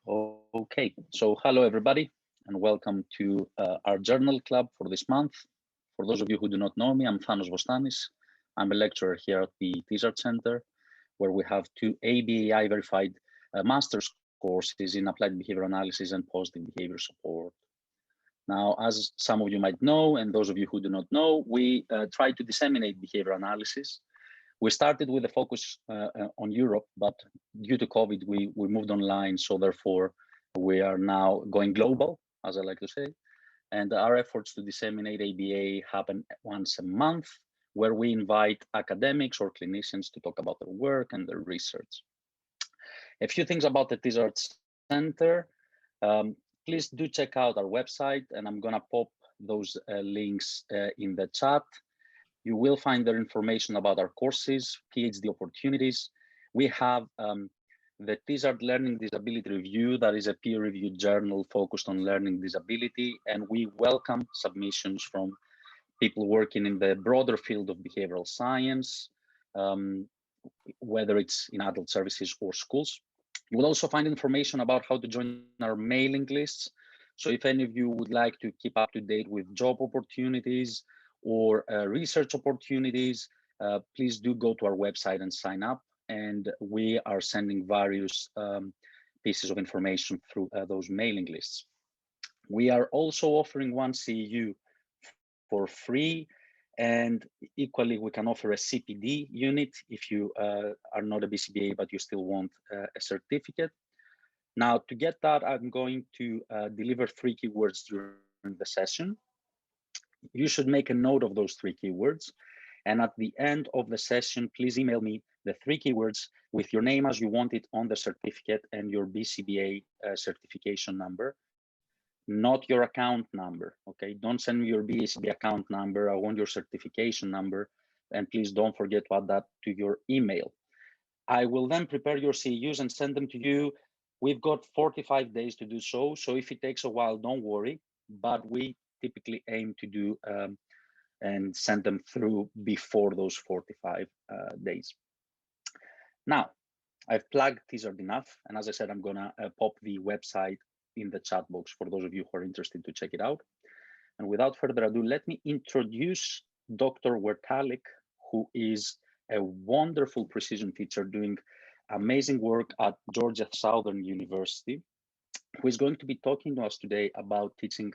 Okay, so hello everybody and welcome to our journal club for this month. For those of you who do not know me, I'm Thanos Vostanis. I'm a lecturer here at the Tizard Centre, where we have two ABAI verified master's courses in Applied Behaviour Analysis and Positive Behaviour Support. Now, as some of you might know, and those of you who do not know, we try to disseminate behavior analysis. We started with a focus on Europe, but due to COVID, we moved online. So therefore, we are now going global, as I like to say. And our efforts to disseminate ABA happen once a month, where we invite academics or clinicians to talk about their work and their research. A few things about the Tizard Centre. Please do check out our website, and I'm gonna pop those links in the chat. You will find their information about our courses, PhD opportunities. We have the Tizard Learning Disability Review, that is a peer-reviewed journal focused on learning disability, and we welcome submissions from people working in the broader field of behavioral science, whether it's in adult services or schools. You will also find information about how to join our mailing lists. So if any of you would like to keep up to date with job opportunities or research opportunities, please do go to our website and sign up. And we are sending various pieces of information through those mailing lists. We are also offering one CEU for free, and equally we can offer a CPD unit if you are not a BCBA but you still want a certificate. Now, to get that, I'm going to deliver 3 keywords during the session. You should make a note of those 3 keywords, and at the end of the session, please email me the 3 keywords with your name as you want it on the certificate and your BCBA certification number, not your account number. Okay, don't send me your BCB account number. I want your certification number, and please don't forget to add that to your email. I will then prepare your CEUs and send them to you. We've got 45 days to do so, so if it takes a while, don't worry, but we typically aim to do and send them through before those 45 days. Now, I've plugged Tizard enough, and as I said, I'm gonna pop the website in the chat box for those of you who are interested to check it out. And without further ado, let me introduce Dr. Wertalik, who is a wonderful precision teacher doing amazing work at Georgia Southern University, who is going to be talking to us today about teaching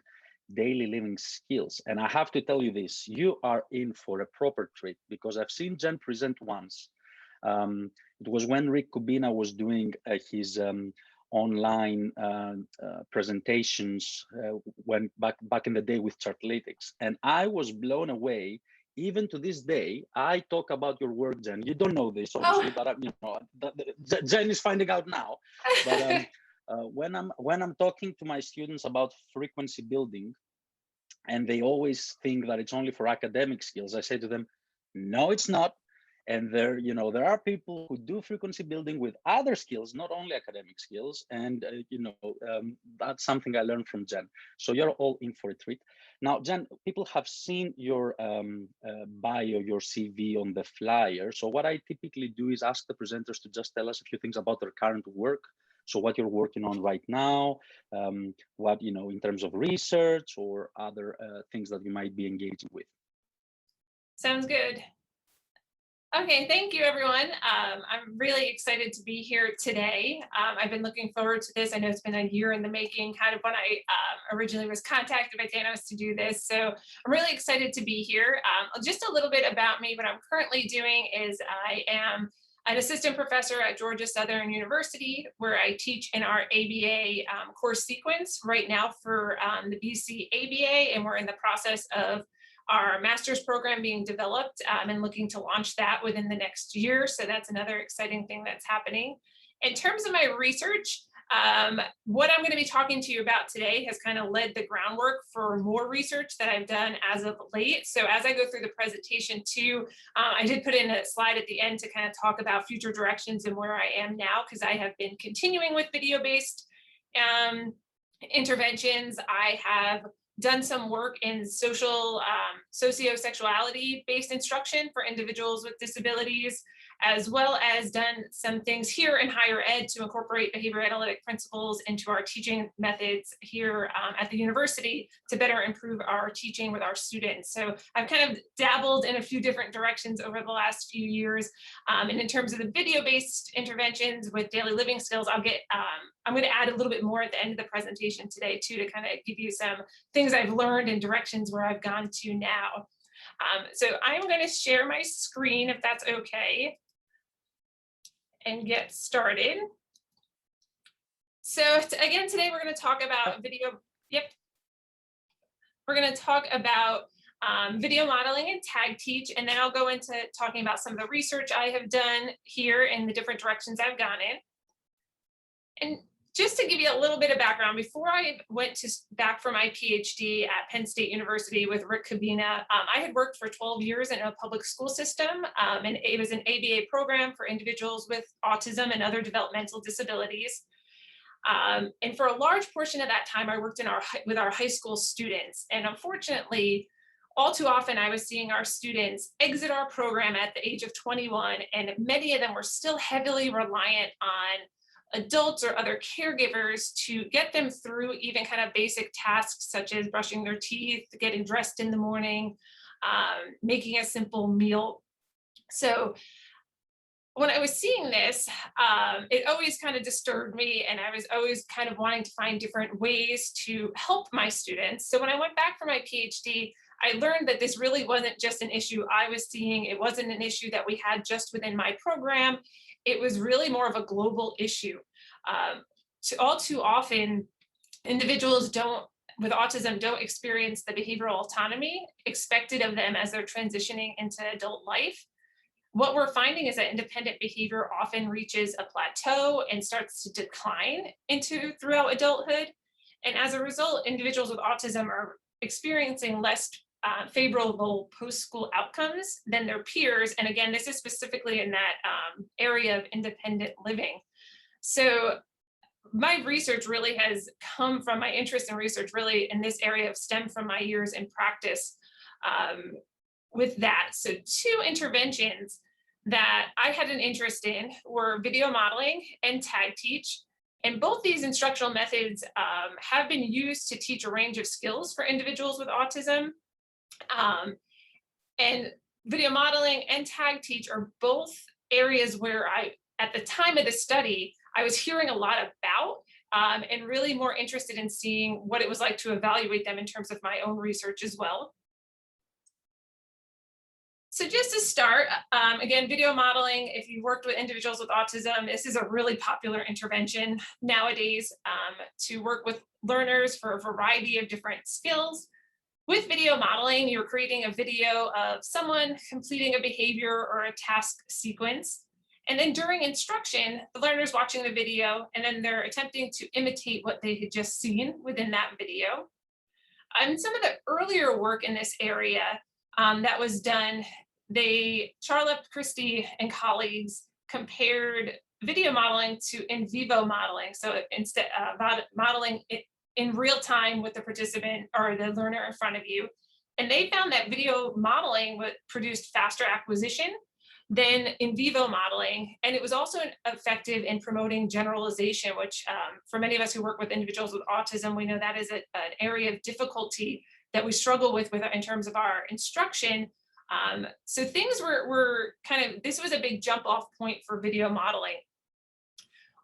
daily living skills. And I have to tell you this, you are in for a proper treat, because I've seen Jen present once. It was when Rick Kubina was doing his online presentations when back in the day with Chartlytics, and I was blown away. Even to this day, I talk about your work, Jen. You don't know this, obviously, but you know, Jen is finding out now. But when I'm talking to my students about frequency building, and they always think that it's only for academic skills, I say to them, no, it's not. And there are people who do frequency building with other skills, not only academic skills. And that's something I learned from Jen. So you're all in for a treat. Now, Jen, people have seen your bio, your CV on the flyer. So what I typically do is ask the presenters to just tell us a few things about their current work. So what you're working on right now, what, in terms of research or other things that you might be engaging with. Sounds good. Okay, thank you, everyone. I'm really excited to be here today. I've been looking forward to this. I know it's been a year in the making, kind of when I originally was contacted by Thanos to do this. So I'm really excited to be here. Just a little bit about me. What I'm currently doing is I am an assistant professor at Georgia Southern University, where I teach in our ABA course sequence right now for the BCaBA, and we're in the process of our master's program being developed and looking to launch that within the next year. So that's another exciting thing that's happening. In terms of my research, what I'm going to be talking to you about today has kind of led the groundwork for more research that I've done as of late. So as I go through the presentation too, I did put in a slide at the end to kind of talk about future directions and where I am now, because I have been continuing with video-based interventions. I have done some work in sociosexuality based instruction for individuals with disabilities. as well as done some things here in higher ed to incorporate behavior analytic principles into our teaching methods here at the university to better improve our teaching with our students. So I've kind of dabbled in a few different directions over the last few years. And in terms of the video-based interventions with daily living skills, I'm going to add a little bit more at the end of the presentation today too, to kind of give you some things I've learned and directions where I've gone to now. So I'm going to share my screen if that's okay and get started. So again, today we're going to talk about video. Yep. We're going to talk about video modeling and tag teach, and then I'll go into talking about some of the research I have done here and the different directions I've gone in. And just to give you a little bit of background, before I went back for my PhD at Penn State University with Rick Cabina, I had worked for 12 years in a public school system, and it was an ABA program for individuals with autism and other developmental disabilities. And for a large portion of that time, I worked with our high school students. And unfortunately, all too often, I was seeing our students exit our program at the age of 21, and many of them were still heavily reliant on adults or other caregivers to get them through even kind of basic tasks such as brushing their teeth, getting dressed in the morning, making a simple meal. So when I was seeing this, it always kind of disturbed me, and I was always kind of wanting to find different ways to help my students. So when I went back for my PhD, I learned that this really wasn't just an issue I was seeing. It wasn't an issue that we had just within my program. It was really more of a global issue. All too often, individuals with autism don't experience the behavioral autonomy expected of them as they're transitioning into adult life. What we're finding is that independent behavior often reaches a plateau and starts to decline throughout adulthood. And as a result, individuals with autism are experiencing less favorable post-school outcomes than their peers. And again, this is specifically in that area of independent living. So my research really has come from my interest in research really in this area of stem from my years in practice with that. So two interventions that I had an interest in were video modeling and tag teach. And both these instructional methods have been used to teach a range of skills for individuals with autism. And video modeling and tag teach are both areas where at the time of the study, I was hearing a lot about and really more interested in seeing what it was like to evaluate them in terms of my own research as well. So just to start, again, video modeling, if you worked with individuals with autism, this is a really popular intervention nowadays to work with learners for a variety of different skills. With video modeling, you're creating a video of someone completing a behavior or a task sequence. And then during instruction, the learner's watching the video and then they're attempting to imitate what they had just seen within that video. And some of the earlier work in this area that was done, Charlotte Christie and colleagues compared video modeling to in vivo modeling. So instead of modeling it in real time with the participant or the learner in front of you. And they found that video modeling produced faster acquisition than in vivo modeling. And it was also effective in promoting generalization, which for many of us who work with individuals with autism, we know that is an area of difficulty that we struggle with in terms of our instruction. So things were this was a big jump off point for video modeling.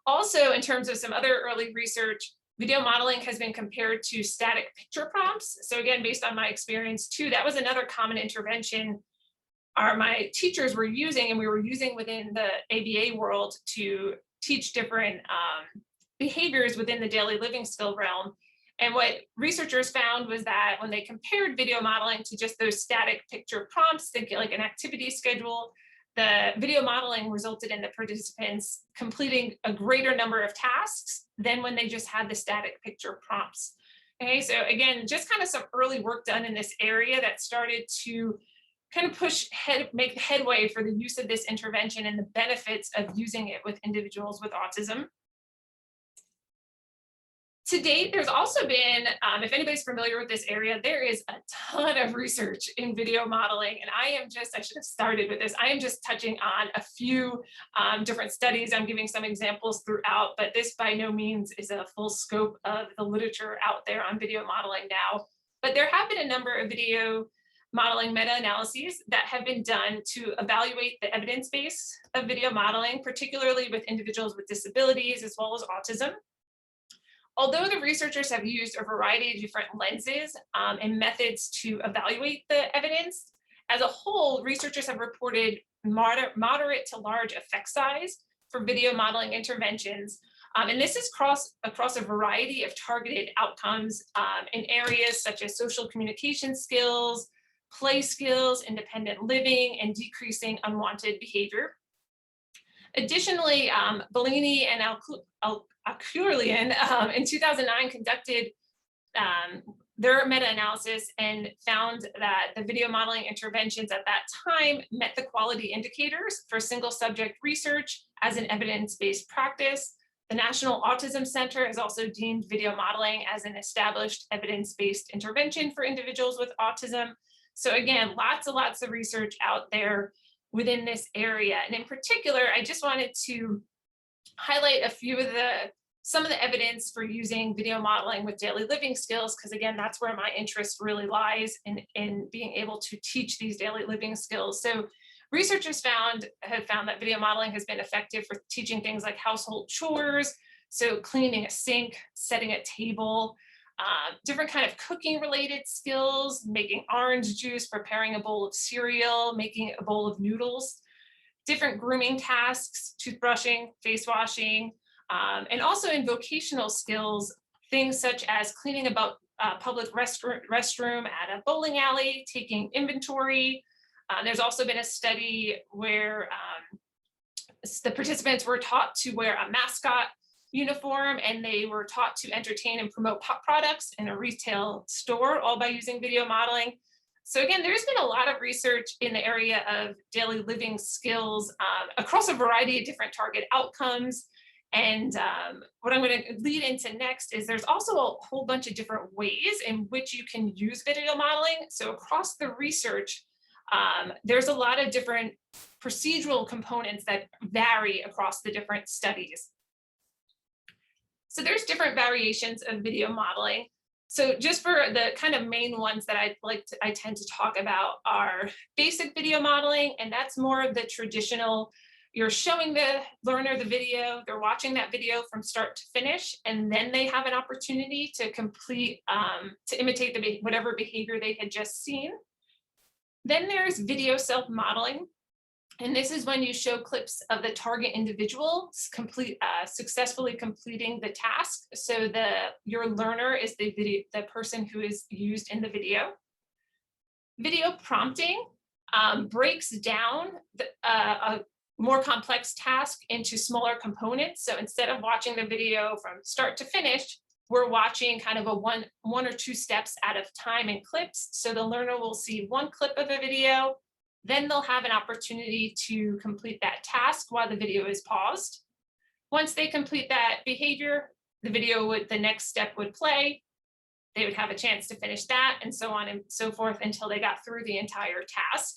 Also, in terms of some other early research, video modeling has been compared to static picture prompts. So again, based on my experience too, that was another common intervention my teachers were using, and we were using within the ABA world to teach different behaviors within the daily living skill realm. And what researchers found was that when they compared video modeling to just those static picture prompts, think like an activity schedule, the video modeling resulted in the participants completing a greater number of tasks than when they just had the static picture prompts. Okay, so again, just kind of some early work done in this area that started to kind of make headway for the use of this intervention and the benefits of using it with individuals with autism. To date, there's also been, if anybody's familiar with this area, there is a ton of research in video modeling. And I should have started with this. I am just touching on a few different studies. I'm giving some examples throughout, but this by no means is a full scope of the literature out there on video modeling now. But there have been a number of video modeling meta-analyses that have been done to evaluate the evidence base of video modeling, particularly with individuals with disabilities as well as autism. Although the researchers have used a variety of different lenses and methods to evaluate the evidence, as a whole, researchers have reported moderate to large effect size for video modeling interventions. And this is across a variety of targeted outcomes in areas such as social communication skills, play skills, independent living, and decreasing unwanted behavior. Additionally, Bellini and Alcurlian in 2009 conducted their meta-analysis and found that the video modeling interventions at that time met the quality indicators for single subject research as an evidence-based practice. The National Autism Center has also deemed video modeling as an established evidence-based intervention for individuals with autism. So again, lots of research out there within this area. And in particular, I just wanted to highlight a few of some of the evidence for using video modeling with daily living skills, because again, that's where my interest really lies in being able to teach these daily living skills. So researchers have found that video modeling has been effective for teaching things like household chores, so cleaning a sink, setting a table, different kind of cooking related skills, making orange juice, preparing a bowl of cereal, making a bowl of noodles, different grooming tasks, toothbrushing, face washing, and also in vocational skills, things such as cleaning about public restroom at a bowling alley, taking inventory. There's also been a study where the participants were taught to wear a mascot uniform, and they were taught to entertain and promote pop products in a retail store, all by using video modeling. So again, there's been a lot of research in the area of daily living skills across a variety of different target outcomes. And what I'm going to lead into next is there's also a whole bunch of different ways in which you can use video modeling. So across the research, there's a lot of different procedural components that vary across the different studies. So there's different variations of video modeling. So just for the kind of main ones that I tend to talk about are basic video modeling, and that's more of the traditional, you're showing the learner the video, they're watching that video from start to finish, and then they have an opportunity to to imitate whatever behavior they had just seen. Then there's video self-modeling. And this is when you show clips of the target individual successfully completing the task. So your learner is the person who is used in the video. Video prompting breaks down a more complex task into smaller components. So instead of watching the video from start to finish, we're watching kind of a one or two steps at a time in clips. So the learner will see one clip of a video, then they'll have an opportunity to complete that task while the video is paused. Once they complete that behavior, the next step would play. They would have a chance to finish that, and so on and so forth until they got through the entire task.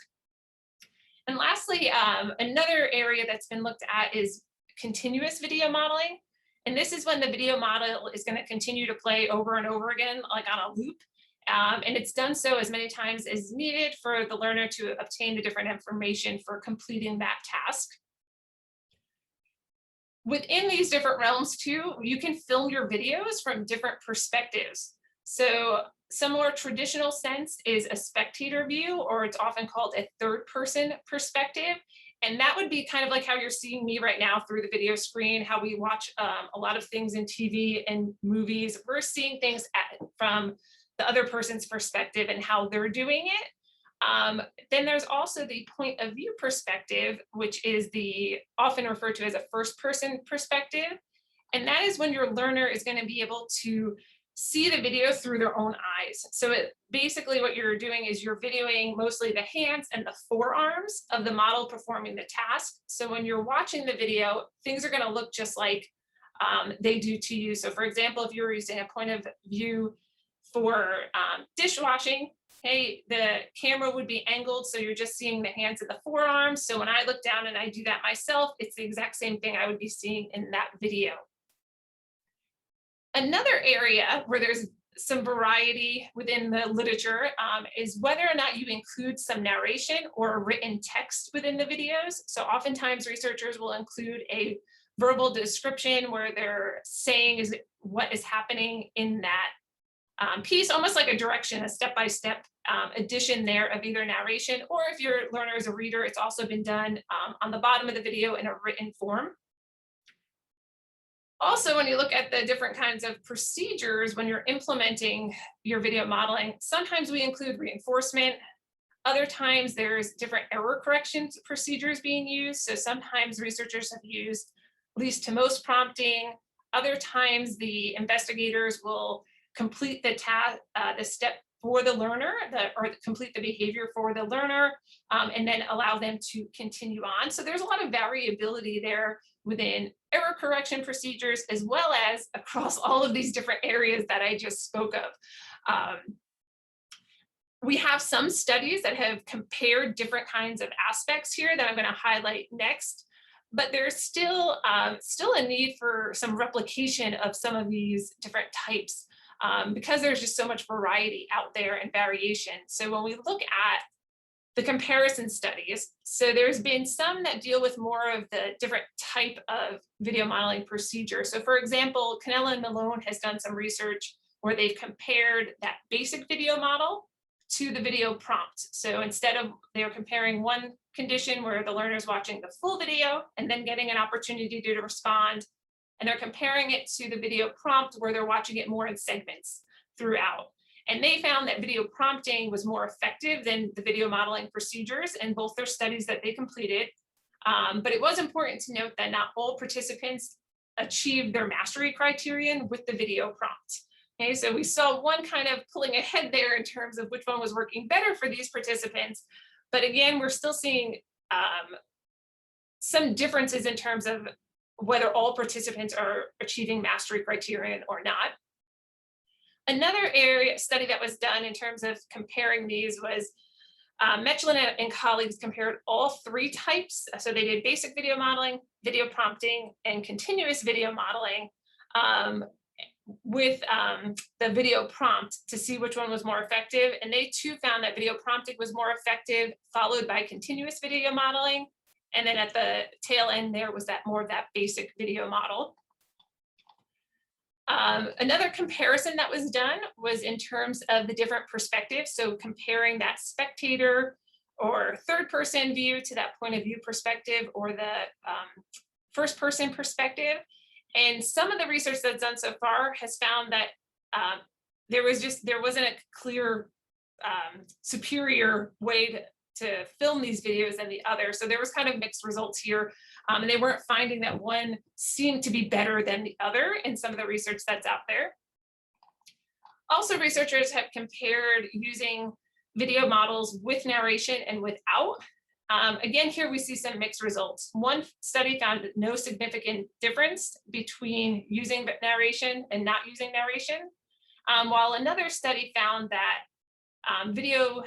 And lastly, another area that's been looked at is continuous video modeling. And this is when the video model is going to continue to play over and over again, like on a loop. And it's done so as many times as needed for the learner to obtain the different information for completing that task. Within these different realms too, you can film your videos from different perspectives. So some more traditional sense is a spectator view, or it's often called a third person perspective. And that would be kind of like how you're seeing me right now through the video screen, how we watch a lot of things in TV and movies. We're seeing things from the other person's perspective and how they're doing it. Then there's also the point of view perspective, which is often referred to as a first person perspective. And that is when your learner is going to be able to see the video through their own eyes. So basically what you're doing is you're videoing mostly the hands and the forearms of the model performing the task. So when you're watching the video, things are going to look just like they do to you. So for example, if you were using a point of view for dishwashing, hey, the camera would be angled, so you're just seeing the hands and the forearms. So when I look down and I do that myself, it's the exact same thing I would be seeing in that video. Another area where there's some variety within the literature is whether or not you include some narration or written text within the videos. So oftentimes researchers will include a verbal description where they're saying what is happening in that piece, almost like a direction, a step-by-step addition there of either narration, or if your learner is a reader, it's also been done on the bottom of the video in a written form. Also, when you look at the different kinds of procedures when you're implementing your video modeling, sometimes we include reinforcement. Other times there's different error correction procedures being used. So sometimes researchers have used least to most prompting. Other times the investigators will complete the task, the step for the learner, or complete the behavior for the learner, and then allow them to continue on. So there's a lot of variability there within error correction procedures, as well as across all of these different areas that I just spoke of. We have some studies that have compared different kinds of aspects here that I'm going to highlight next, but there's still a need for some replication of some of these different types because there's just so much variety out there and variation. So when we look at the comparison studies, so there's been some that deal with more of the different type of video modeling procedure. So for example, Canella and Malone has done some research where they've compared that basic video model to the video prompt. So instead of, they're comparing one condition where the learner is watching the full video and then getting an opportunity to respond, and they're comparing it to the video prompt where they're watching it more in segments throughout. And they found that video prompting was more effective than the video modeling procedures in both their studies that they completed. But it was important to note that not all participants achieved their mastery criterion with the video prompt. Okay, so we saw one kind of pulling ahead there in terms of which one was working better for these participants. But again, we're still seeing some differences in terms of whether all participants are achieving mastery criterion or not. Another area study that was done in terms of comparing these was Mechlin and colleagues compared all three types. So they did basic video modeling, video prompting, and continuous video modeling with the video prompt to see which one was more effective. And they too found that video prompting was more effective, followed by continuous video modeling. And then at the tail end there was that more of that basic video model. Another comparison that was done was in terms of the different perspectives. So comparing that spectator or third person view to that point of view perspective or the first person perspective. And some of the research that's done so far has found that there wasn't a clear superior way to film these videos than the other. So there was kind of mixed results here. And they weren't finding that one seemed to be better than the other in some of the research that's out there. Also, researchers have compared using video models with narration and without. Again, here we see some mixed results. One study found no significant difference between using narration and not using narration, while another study found that video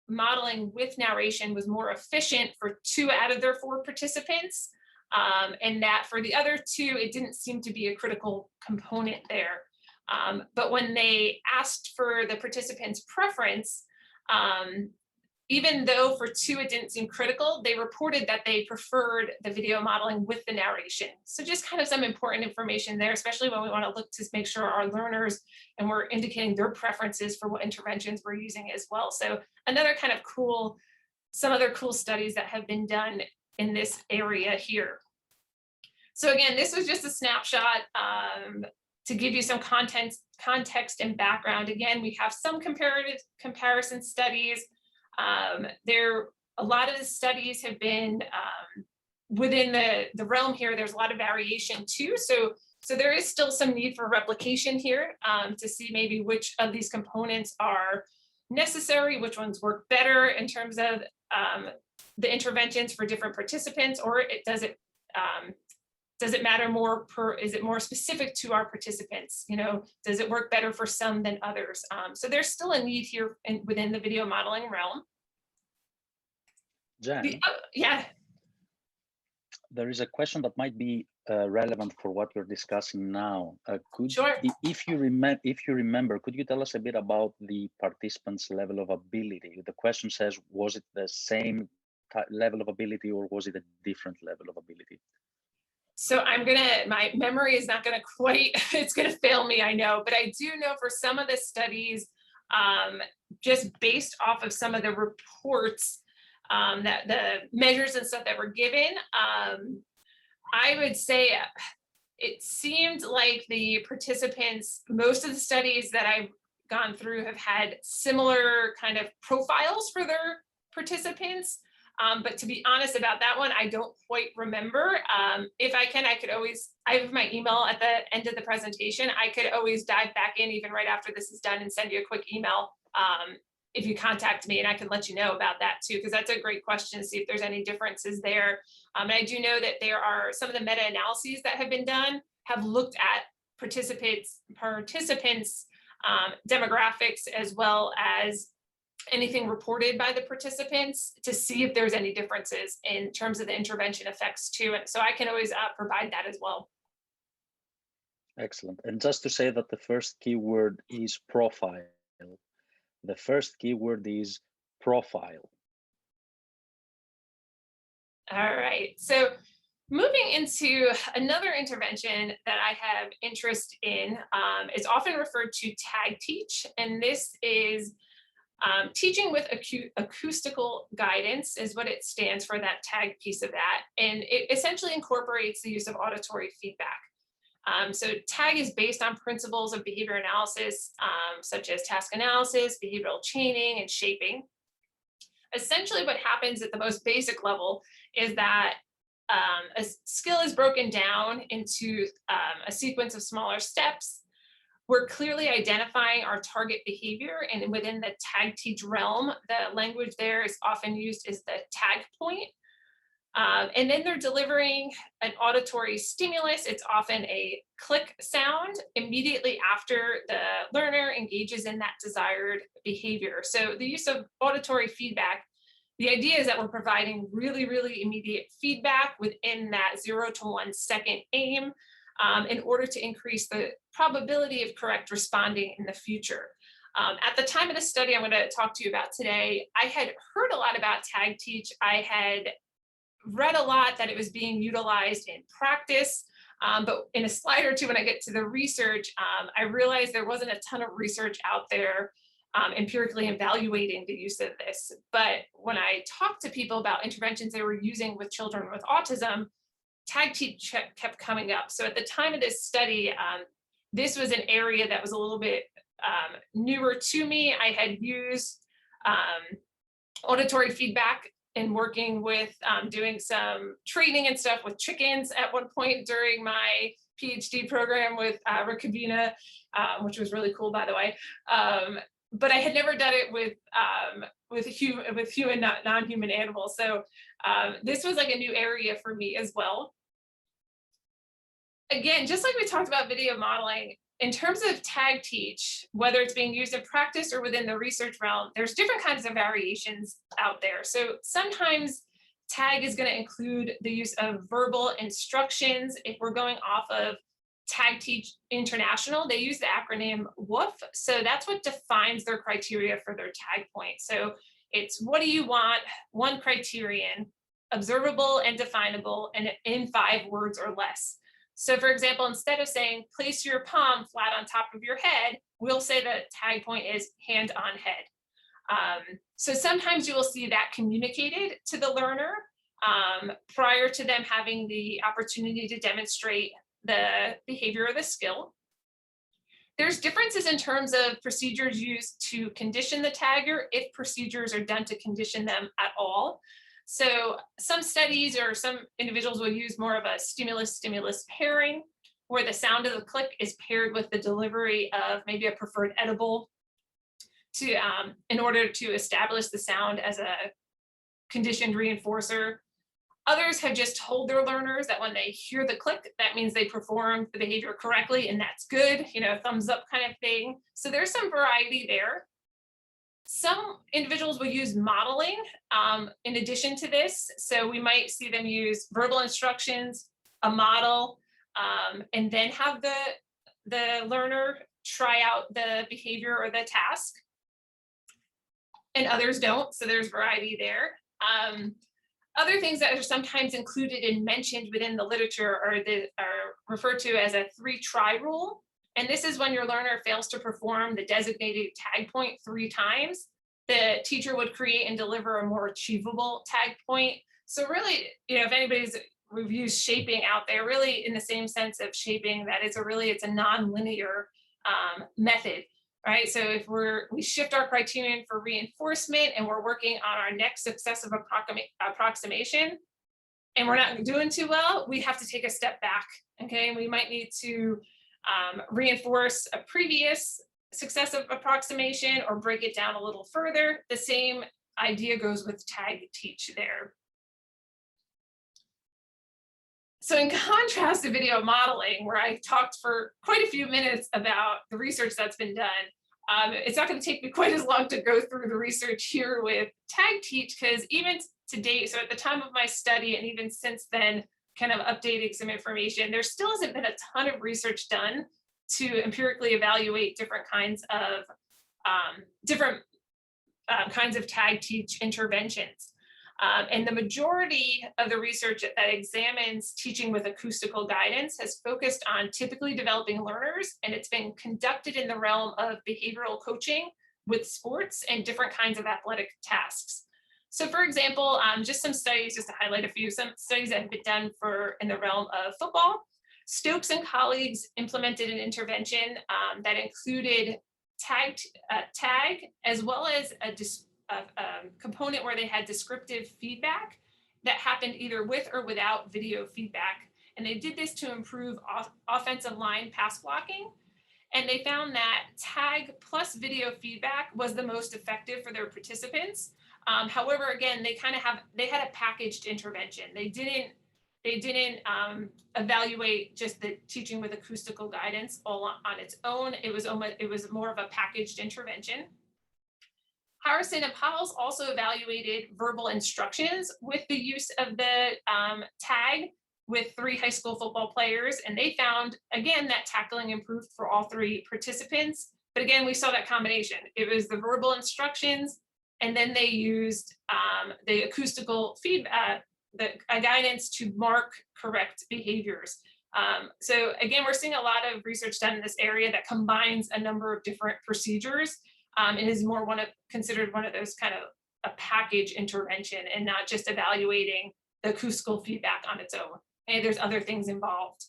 modeling with narration was more efficient for 2 out of their 4 participants, and that for the other 2, it didn't seem to be a critical component there. But when they asked for the participants' preference, even though for 2 it didn't seem critical, they reported that they preferred the video modeling with the narration. So just kind of some important information there, especially when we want to look to make sure our learners and we're indicating their preferences for what interventions we're using as well. So another kind of cool, some other cool studies that have been done in this area here. So again, this was just a snapshot to give you some context and background. Again, we have some comparison studies. A lot of the studies have been within the realm here. There's a lot of variation too. So there is still some need for replication here to see maybe which of these components are necessary, which ones work better in terms of the interventions for different participants, or does it Does it matter more is it more specific to our participants? You know, does it work better for some than others? So there's still a need here within the video modeling realm. Jen, yeah. there is a question that might be relevant for what we're discussing now. Sure. If you remember, could you tell us a bit about the participants' level of ability? The question says, was it the same level of ability or was it a different level of ability? So my memory is not gonna quite, it's gonna fail me, I know, but I do know for some of the studies, just based off of some of the reports, that the measures and stuff that were given, I would say it seemed like the participants, most of the studies that I've gone through have had similar kind of profiles for their participants. But to be honest about that one, I don't quite remember. If I can, I have my email at the end of the presentation. I could always dive back in even right after this is done and send you a quick email if you contact me, and I can let you know about that too, because that's a great question to see if there's any differences there. And I do know that there are some of the meta-analyses that have been done have looked at participants demographics as well as anything reported by the participants to see if there's any differences in terms of the intervention effects too. And so I can always provide that as well. Excellent. And just to say that the first keyword is profile. The first keyword is profile. All right. So moving into another intervention that I have interest in is often referred to tag teach. And this is teaching with acoustical guidance is what it stands for, that tag piece of that. And it essentially incorporates the use of auditory feedback. So tag is based on principles of behavior analysis, such as task analysis, behavioral chaining, and shaping. Essentially what happens at the most basic level is that a skill is broken down into a sequence of smaller steps. We're clearly identifying our target behavior, and within the tag teach realm, the language there is often used as the tag point. And then they're delivering an auditory stimulus. It's often a click sound immediately after the learner engages in that desired behavior. So the use of auditory feedback, the idea is that we're providing really, really immediate feedback within that 0 to 1 second aim in order to increase the probability of correct responding in the future. At the time of the study I'm going to talk to you about today, I had heard a lot about tag teach. I had read a lot that it was being utilized in practice, but in a slide or two when I get to the research, I realized there wasn't a ton of research out there empirically evaluating the use of this. But when I talked to people about interventions they were using with children with autism, tag teach kept coming up. So at the time of this study, this was an area that was a little bit newer to me. I had used auditory feedback in working with doing some training and stuff with chickens at one point during my PhD program with BCaBAs, which was really cool, by the way. But I had never done it with human, non-human animals. So this was like a new area for me as well. Again, just like we talked about video modeling, in terms of tag teach, whether it's being used in practice or within the research realm, there's different kinds of variations out there. So sometimes tag is going to include the use of verbal instructions. If we're going off of Tag Teach International, they use the acronym WOOF. So that's what defines their criteria for their tag point. So it's, what do you want? One criterion, observable and definable, and in 5 words or less. So for example, instead of saying place your palm flat on top of your head, we'll say the tag point is hand on head. So sometimes you will see that communicated to the learner prior to them having the opportunity to demonstrate the behavior or the skill. There's differences in terms of procedures used to condition the tagger, if procedures are done to condition them at all. So some studies or some individuals will use more of a stimulus-stimulus pairing, where the sound of the click is paired with the delivery of maybe a preferred edible to in order to establish the sound as a conditioned reinforcer. Others have just told their learners that when they hear the click, that means they performed the behavior correctly and that's good, thumbs up kind of thing. So there's some variety there. Some individuals will use modeling in addition to this. So we might see them use verbal instructions, a model, and then have the learner try out the behavior or the task. And others don't, so there's variety there. Other things that are sometimes included and mentioned within the literature are referred to as a 3-try rule. And this is when your learner fails to perform the designated tag point 3 times, the teacher would create and deliver a more achievable tag point. So really, if anybody's reviews shaping out there, really in the same sense of shaping, that it's a non-linear method. Right, so if we shift our criterion for reinforcement and we're working on our next successive approximation and we're not doing too well, we have to take a step back, okay? And we might need to reinforce a previous successive approximation or break it down a little further. The same idea goes with tag teach there. So in contrast to video modeling, where I talked for quite a few minutes about the research that's been done, it's not going to take me quite as long to go through the research here with tag teach, because even to date, so at the time of my study and even since then, kind of updating some information, there still hasn't been a ton of research done to empirically evaluate different kinds of tag teach interventions. And the majority of the research that examines teaching with acoustical guidance has focused on typically developing learners, and it's been conducted in the realm of behavioral coaching with sports and different kinds of athletic tasks. So for example, just some studies, just to highlight a few, some studies that have been done in the realm of football. Stokes and colleagues implemented an intervention that included tag as well as a component where they had descriptive feedback that happened either with or without video feedback. And they did this to improve offensive line pass blocking. And they found that tag plus video feedback was the most effective for their participants. However, again, they had a packaged intervention. They didn't evaluate just the teaching with acoustical guidance all on its own. It was more of a packaged intervention. Harrison and Powell's also evaluated verbal instructions with the use of the tag with 3 high school football players. And they found, again, that tackling improved for all 3 participants. But again, we saw that combination. It was the verbal instructions, and then they used the acoustical feedback, the guidance to mark correct behaviors. So again, we're seeing a lot of research done in this area that combines a number of different procedures. And is more considered one of those kind of a package intervention and not just evaluating the acoustical feedback on its own. And there's other things involved.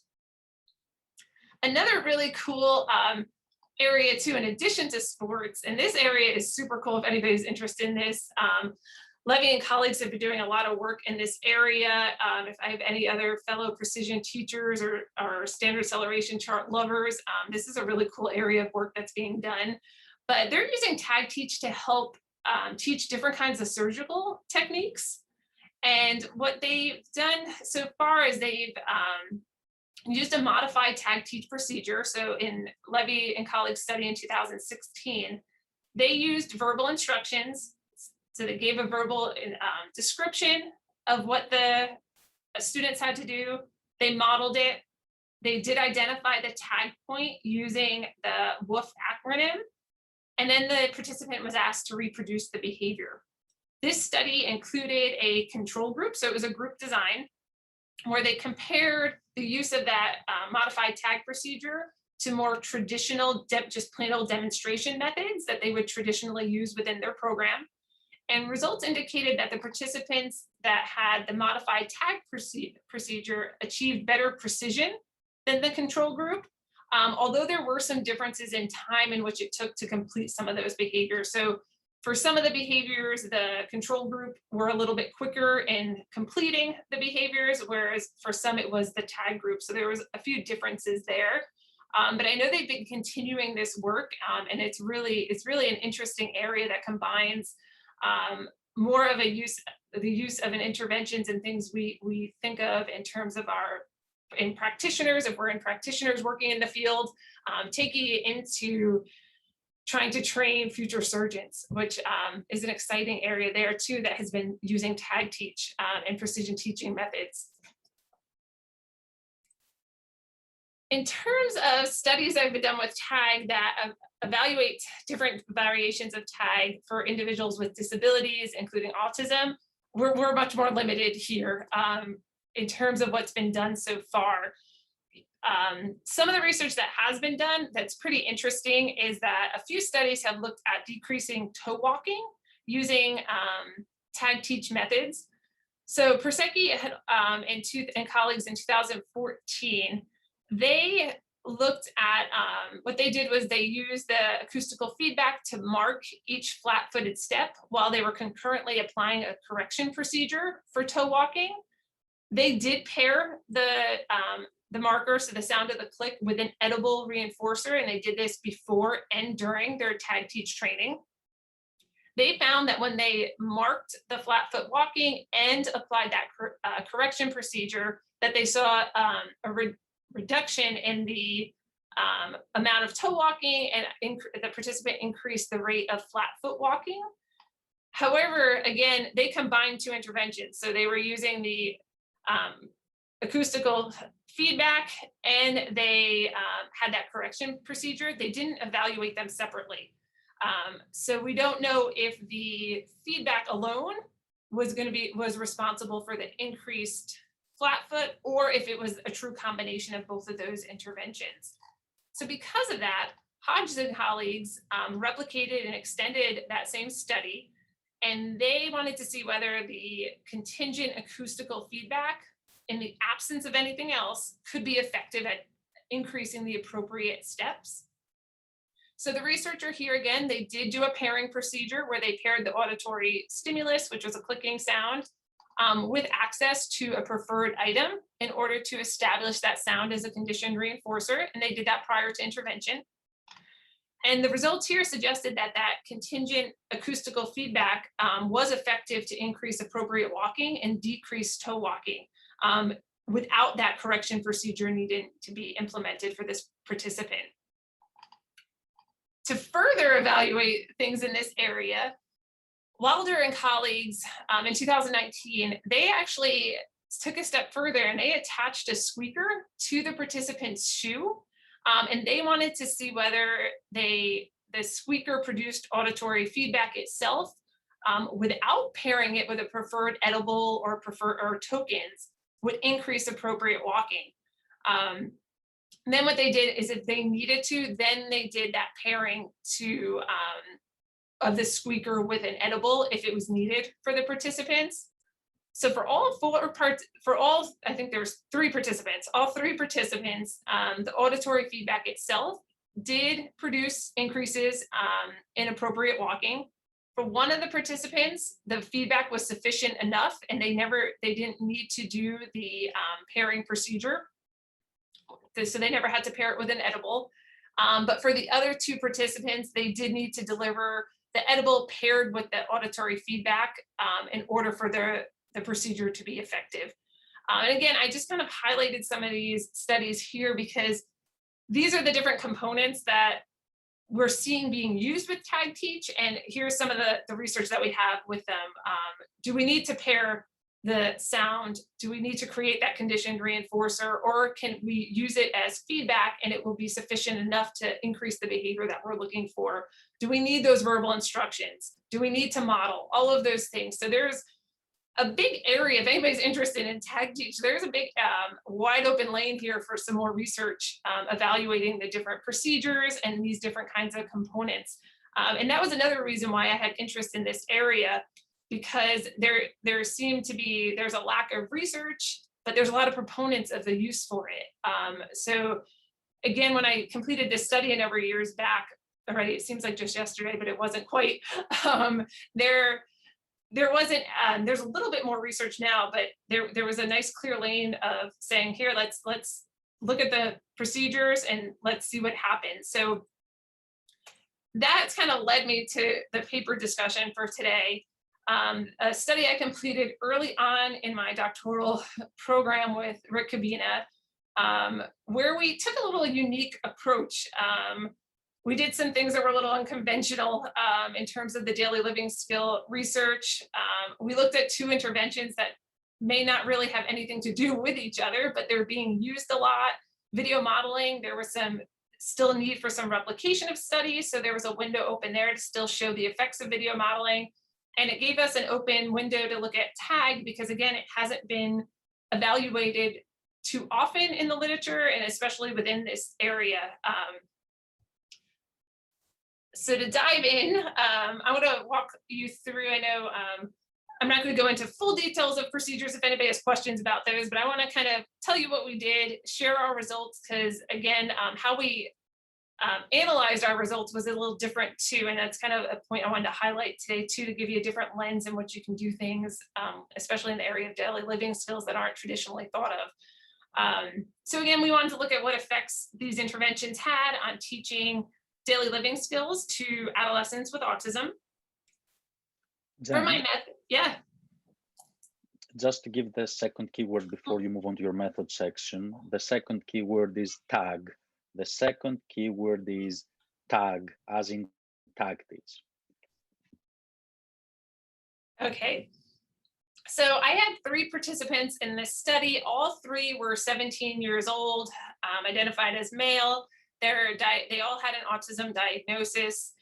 Another really cool area too, in addition to sports, and this area is super cool if anybody's interested in this. Levy and colleagues have been doing a lot of work in this area. If I have any other fellow precision teachers or standard acceleration chart lovers, this is a really cool area of work that's being done. But they're using tag teach to help teach different kinds of surgical techniques. And what they've done so far is they've used a modified tag teach procedure. So in Levy and colleagues study in 2016, they used verbal instructions. So they gave a verbal description of what the students had to do. They modeled it. They did identify the tag point using the WOOF acronym. And then the participant was asked to reproduce the behavior. This study included a control group, so it was a group design where they compared the use of that modified tag procedure to more traditional, just plain old demonstration methods that they would traditionally use within their program. And results indicated that the participants that had the modified tag procedure achieved better precision than the control group. Although there were some differences in time in which it took to complete some of those behaviors. So for some of the behaviors, the control group were a little bit quicker in completing the behaviors, whereas for some it was the tag group. So there was a few differences there. But I know they've been continuing this work, and it's really an interesting area that combines more of a use the use of an interventions and things we think of in terms of in practitioners, if we're in practitioners working in the field, taking it into trying to train future surgeons, which is an exciting area there too that has been using tag teach and precision teaching methods. In terms of studies that have been done with tag that evaluate different variations of tag for individuals with disabilities, including autism, we're much more limited here in terms of what's been done so far. Some of the research that has been done that's pretty interesting is that a few studies have looked at decreasing toe walking using tag teach methods. So Persecki and colleagues in 2014, they looked at, what they did was they used the acoustical feedback to mark each flat-footed step while they were concurrently applying a correction procedure for toe walking. They did pair the marker, so the sound of the click, with an edible reinforcer, and they did this before and during their tag teach training. They found that when they marked the flat foot walking and applied that correction procedure, that they saw a reduction in the amount of toe walking, and the participant increased the rate of flat foot walking. However, again, they combined two interventions. So they were using the acoustical feedback and they had that correction procedure. They didn't evaluate them separately. So we don't know if the feedback alone was responsible for the increased flat foot, or if it was a true combination of both of those interventions. So because of that, Hodges and colleagues replicated and extended that same study, and they wanted to see whether the contingent acoustical feedback, in the absence of anything else, could be effective at increasing the appropriate steps. So the researcher here, again, they did do a pairing procedure where they paired the auditory stimulus, which was a clicking sound, with access to a preferred item in order to establish that sound as a conditioned reinforcer. And they did that prior to intervention. And the results here suggested that that contingent acoustical feedback was effective to increase appropriate walking and decrease toe walking without that correction procedure needing to be implemented for this participant. To further evaluate things in this area, Wilder and colleagues in 2019, they actually took a step further and they attached a squeaker to the participant's shoe. And they wanted to see whether the squeaker produced auditory feedback itself without pairing it with a preferred edible or tokens would increase appropriate walking. And then what they did is, if they needed to, then they did that pairing of the squeaker with an edible if it was needed for the participants. So for all I think there was 3 participants, all 3 participants, the auditory feedback itself did produce increases in appropriate walking. For one of the participants, the feedback was sufficient enough and they didn't need to do the pairing procedure. So they never had to pair it with an edible. But for the other 2 participants, they did need to deliver the edible paired with the auditory feedback in order for the procedure to be effective. And again, I just kind of highlighted some of these studies here because these are the different components that we're seeing being used with tag teach. And here's some of the research that we have with them. Do we need to pair the sound? Do we need to create that conditioned reinforcer, or can we use it as feedback and it will be sufficient enough to increase the behavior that we're looking for? Do we need those verbal instructions? Do we need to model? All of those things. So there's a big area, if anybody's interested in tag teach, there's a big wide open lane here for some more research evaluating the different procedures and these different kinds of components. And that was another reason why I had interest in this area, because there's a lack of research, but there's a lot of proponents of the use for it. So again, when I completed this study a number of years back already, it seems like just yesterday, but it wasn't quite, there wasn't, there's a little bit more research now, but there was a nice clear lane of saying, here, let's look at the procedures and let's see what happens. So that's kind of led me to the paper discussion for today. a study I completed early on in my doctoral program with Rick Cabina, where we took a little unique approach. We did some things that were a little unconventional in terms of the daily living skill research. We looked at two interventions that may not really have anything to do with each other, but they're being used a lot. Video modeling, there was still a need for some replication of studies, so there was a window open there to still show the effects of video modeling. And it gave us an open window to look at TAG because, again, it hasn't been evaluated too often in the literature, and especially within this area. So to dive in, I want to walk you through, I know I'm not going to go into full details of procedures if anybody has questions about those, but I want to kind of tell you what we did, share our results, because again, how we analyzed our results was a little different too. And that's kind of a point I wanted to highlight today too, to give you a different lens in which you can do things, especially in the area of daily living skills that aren't traditionally thought of. So again, we wanted to look at what effects these interventions had on teaching daily living skills to adolescents with autism. For my method, yeah. Just to give the second keyword before you move on to your method section, the second keyword is tag. The second keyword is tag, as in tag this. Okay. So I had 3 participants in this study. All 3 were 17 years old, identified as male. They all had an autism diagnosis.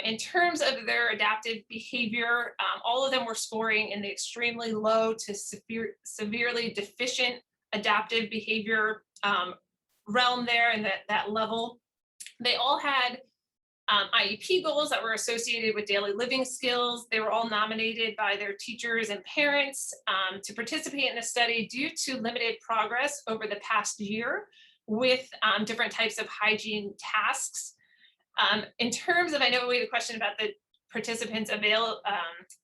In terms of their adaptive behavior, all of them were scoring in the extremely low to severely deficient adaptive behavior realm there, and that level. They all had IEP goals that were associated with daily living skills. They were all nominated by their teachers and parents to participate in the study due to limited progress over the past year with different types of hygiene tasks. In terms of, I know we had a question about the participants'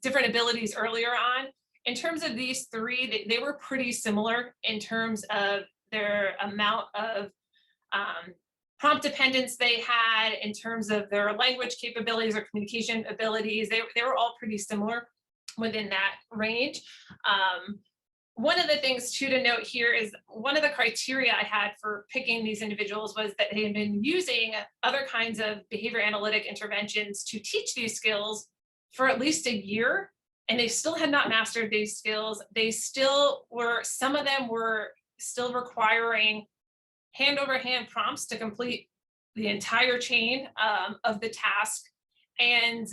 different abilities earlier on. In terms of these 3, they were pretty similar in terms of their amount of prompt dependence they had, in terms of their language capabilities or communication abilities. They were all pretty similar within that range. One of the things too to note here is one of the criteria I had for picking these individuals was that they had been using other kinds of behavior analytic interventions to teach these skills for at least a year, and they still had not mastered these skills. Some of them were still requiring hand-over-hand prompts to complete the entire chain of the task. And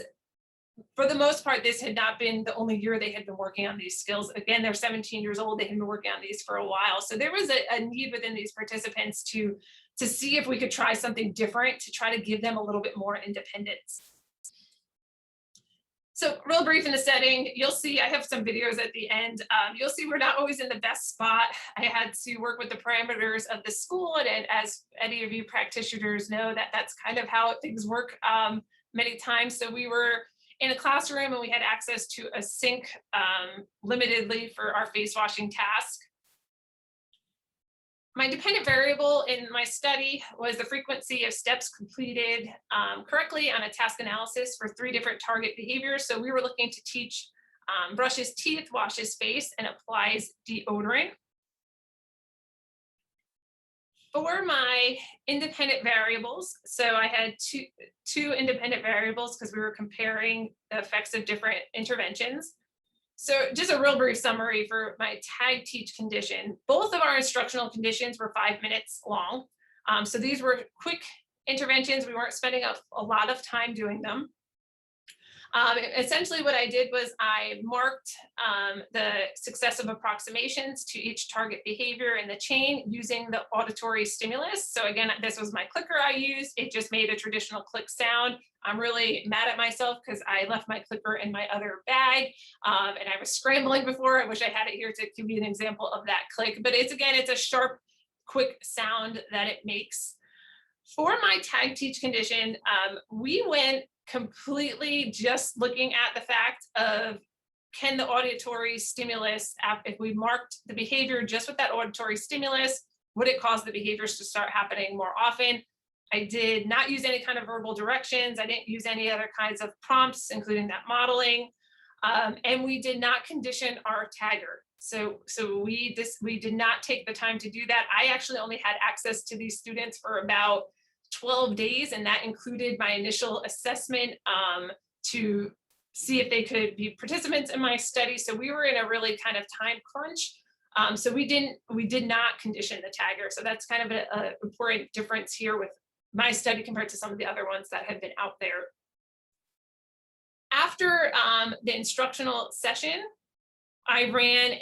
for the most part, this had not been the only year they had been working on these skills. Again, they're 17 years old. They had been working on these for a while. So there was a need within these participants to see if we could try something different, to try to give them a little bit more independence. So real brief in the setting, you'll see I have some videos at the end. You'll see we're not always in the best spot. I had to work with the parameters of the school. And as any of you practitioners know, that's kind of how things work many times. So we were in a classroom and we had access to a sink limitedly for our face washing task. My dependent variable in my study was the frequency of steps completed correctly on a task analysis for 3 different target behaviors. So we were looking to teach brushes teeth, washes face, and applies deodorant. For my independent variables, so I had two independent variables because we were comparing the effects of different interventions. So just a real brief summary for my tag teach condition. Both of our instructional conditions were 5 minutes long. So these were quick interventions. We weren't spending a lot of time doing them. Essentially what I did was I marked the successive approximations to each target behavior in the chain using the auditory stimulus. So again, this was my clicker I used. It just made a traditional click sound. I'm really mad at myself because I left my clicker in my other bag and I was scrambling before. I wish I had it here to give you an example of that click, but it's a sharp, quick sound that it makes. For my tag teach condition, we went completely just looking at the fact of, can the auditory stimulus, if we marked the behavior just with that auditory stimulus, would it cause the behaviors to start happening more often? I did not use any kind of verbal directions. I didn't use any other kinds of prompts, including that modeling. And we did not condition our tagger. So we did not take the time to do that. I actually only had access to these students for about 12 days, and that included my initial assessment to see if they could be participants in my study. So we were in a really kind of time crunch. So we did not condition the tagger. So that's kind of an important difference here with my study compared to some of the other ones that have been out there. After the instructional session, I ran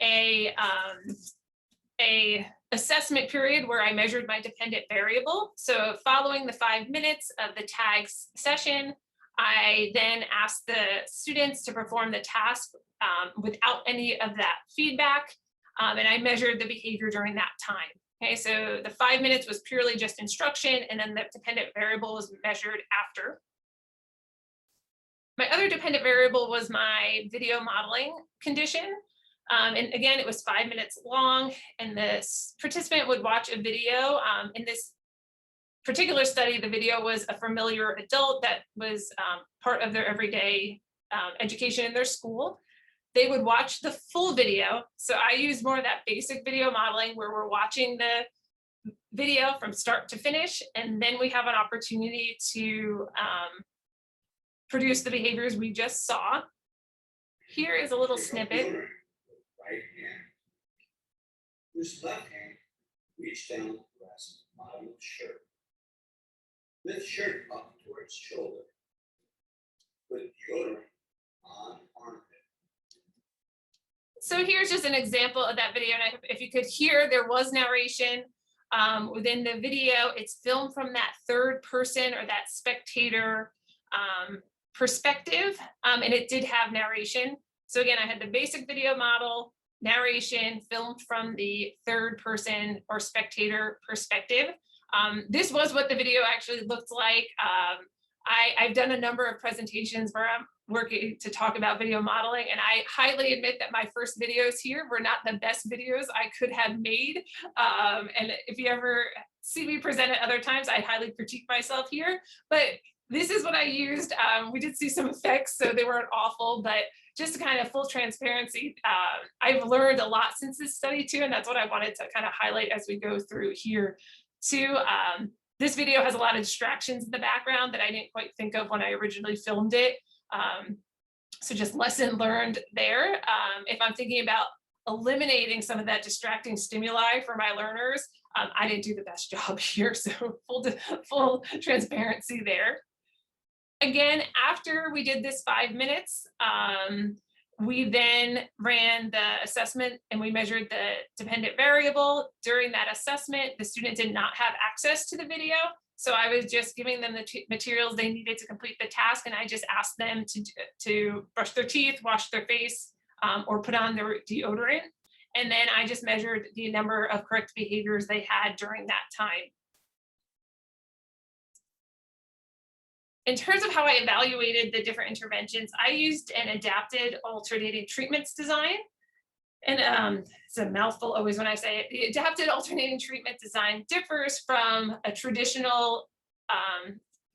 a assessment period where I measured my dependent variable. So following the 5 minutes of the tag session, I then asked the students to perform the task without any of that feedback, and I measured the behavior during that time. Okay, so the 5 minutes was purely just instruction, and then the dependent variable was measured after. My other dependent variable was my video modeling condition. And again, it was 5 minutes long, and this participant would watch a video. In this particular study, the video was a familiar adult that was part of their everyday education in their school. They would watch the full video. So I use more of that basic video modeling where we're watching the video from start to finish, and then we have an opportunity to produce the behaviors we just saw. Here is a little snippet. Right hand. Whose left hand reach down to grasp the bottom of the shirt. Lift shirt up towards shoulder. Put deodorant on armpit. So here's just an example of that video. And if you could hear, there was narration within the video. It's filmed from that third person or that spectator perspective, and it did have narration. So again, I had the basic video model, narration, filmed from the third person or spectator perspective. This was what the video actually looked like. I've done a number of presentations where I'm working to talk about video modeling, and I highly admit that my first videos here were not the best videos I could have made. And if you ever see me present at other times, I highly critique myself here, but this is what I used. We did see some effects, so they weren't awful, but just kind of full transparency. I've learned a lot since this study too, and that's what I wanted to kind of highlight as we go through here too. This video has a lot of distractions in the background that I didn't quite think of when I originally filmed it. So just lesson learned there. If I'm thinking about eliminating some of that distracting stimuli for my learners, I didn't do the best job here, so full transparency there. Again, after we did this 5 minutes, we then ran the assessment and we measured the dependent variable. During that assessment, the student did not have access to the video. So I was just giving them the materials they needed to complete the task, and I just asked them to brush their teeth, wash their face, or put on their deodorant. And then I just measured the number of correct behaviors they had during that time. In terms of how I evaluated the different interventions, I used an adapted alternating treatments design. And it's a mouthful always when I say it. The adapted alternating treatment design differs from a traditional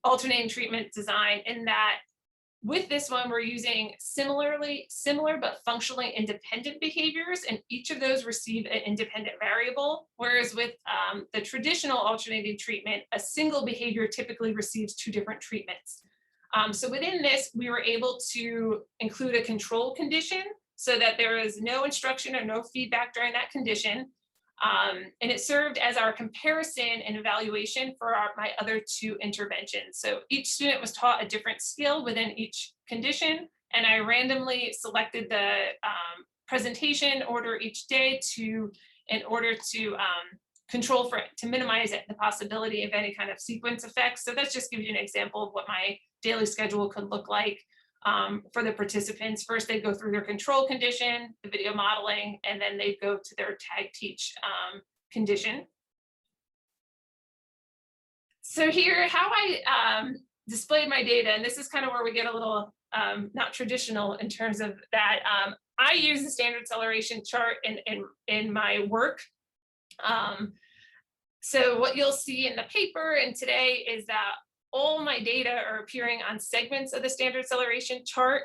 alternating treatment design in that with this one, we're using similar but functionally independent behaviors, and each of those receive an independent variable. Whereas with the traditional alternating treatment, a single behavior typically receives 2 different treatments. So within this, we were able to include a control condition so that there is no instruction or no feedback during that condition. And it served as our comparison and evaluation for my other 2 interventions. So each student was taught a different skill within each condition, and I randomly selected the presentation order each day in order to control for it, to minimize the possibility of any kind of sequence effects. So that just gives you an example of what my daily schedule could look like for the participants. First, they go through their control condition, the video modeling, and then they go to their tag teach condition. So here, how I displayed my data, and this is kind of where we get a little not traditional in terms of that. I use the standard acceleration chart in my work. So what you'll see in the paper and today is that all my data are appearing on segments of the standard acceleration chart.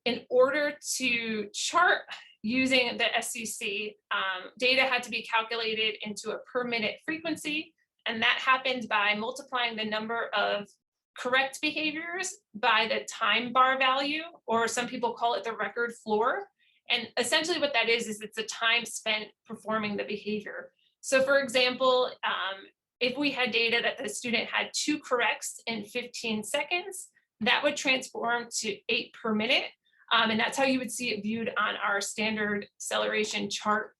in order to chart using the SCC, data had to be calculated into a per minute frequency, and that happened by multiplying the number of correct behaviors by the time bar value, or some people call it the record floor. And essentially what that is it's the time spent performing the behavior. So for example, if we had data that the student had 2 corrects in 15 seconds, that would transform to 8 per minute. And that's how you would see it viewed on our standard acceleration chart.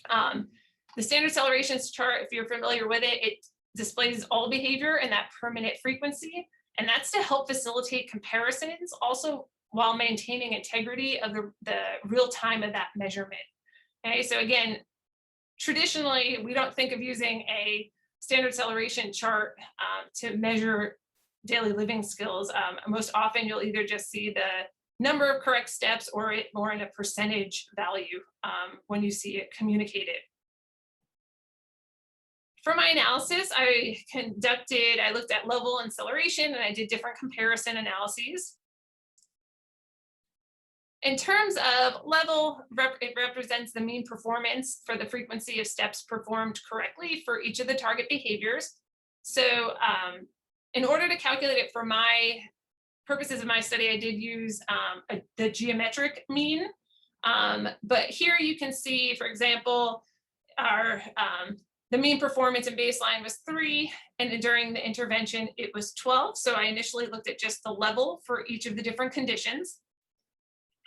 The standard acceleration chart, if you're familiar with it, it displays all behavior in that per minute frequency. And that's to help facilitate comparisons, also while maintaining integrity of the real time of that measurement. Okay, so again, traditionally, we don't think of using a standard acceleration chart to measure daily living skills. Most often you'll either just see the number of correct steps or in a percentage value when you see it communicated. For my analysis, I looked at level and acceleration, and I did different comparison analyses. In terms of level, it represents the mean performance for the frequency of steps performed correctly for each of the target behaviors. So in order to calculate it for my purposes of my study, I did use the geometric mean. But here you can see, for example, the mean performance in baseline was 3, and during the intervention, it was 12. So I initially looked at just the level for each of the different conditions.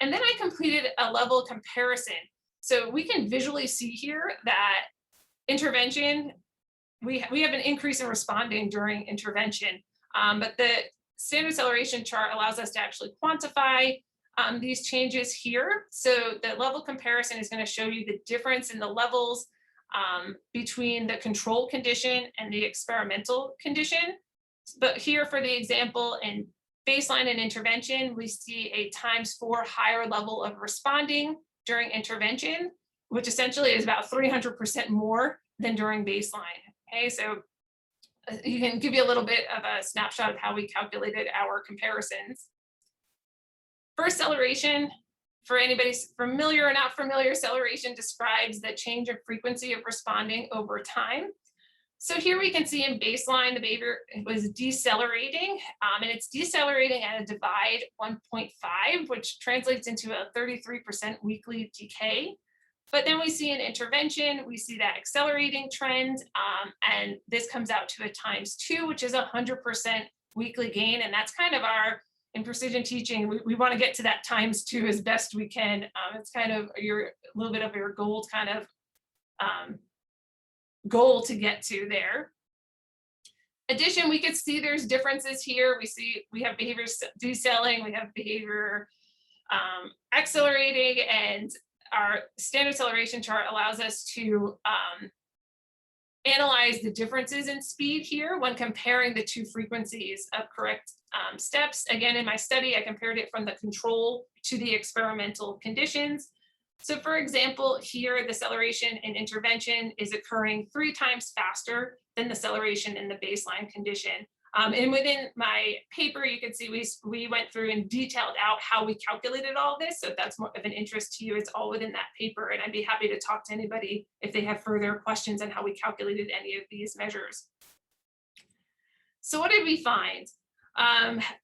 And then I completed a level comparison. So we can visually see here that intervention, we have an increase in responding during intervention, but the standard acceleration chart allows us to actually quantify these changes here. So the level comparison is going to show you the difference in the levels between the control condition and the experimental condition. But here for the example, in baseline and intervention, we see a ×4 higher level of responding during intervention, which essentially is about 300% more than during baseline. Okay, so you can give you a little bit of a snapshot of how we calculated our comparisons. For acceleration, for anybody familiar or not familiar, acceleration describes the change of frequency of responding over time. So here we can see in baseline, the behavior was decelerating, and it's decelerating at a divide 1.5, which translates into a 33% weekly decay. But then we see in intervention, we see that accelerating trend, and this comes out to a ×2, which is 100% weekly gain. And that's kind of our, in precision teaching, we want to get to that ×2 as best we can. It's kind of a little bit of your gold kind of goal to get to there. Addition, we could see there's differences here. We have behavior decelerating, we have behavior accelerating, and our standard acceleration chart allows us to analyze the differences in speed here when comparing the 2 frequencies of correct steps. Again, in my study, I compared it from the control to the experimental conditions. So for example, here, the acceleration in intervention is occurring 3 times faster than the acceleration in the baseline condition. And within my paper, you can see we went through and detailed out how we calculated all this. So if that's more of an interest to you, it's all within that paper. And I'd be happy to talk to anybody if they have further questions on how we calculated any of these measures. So what did we find?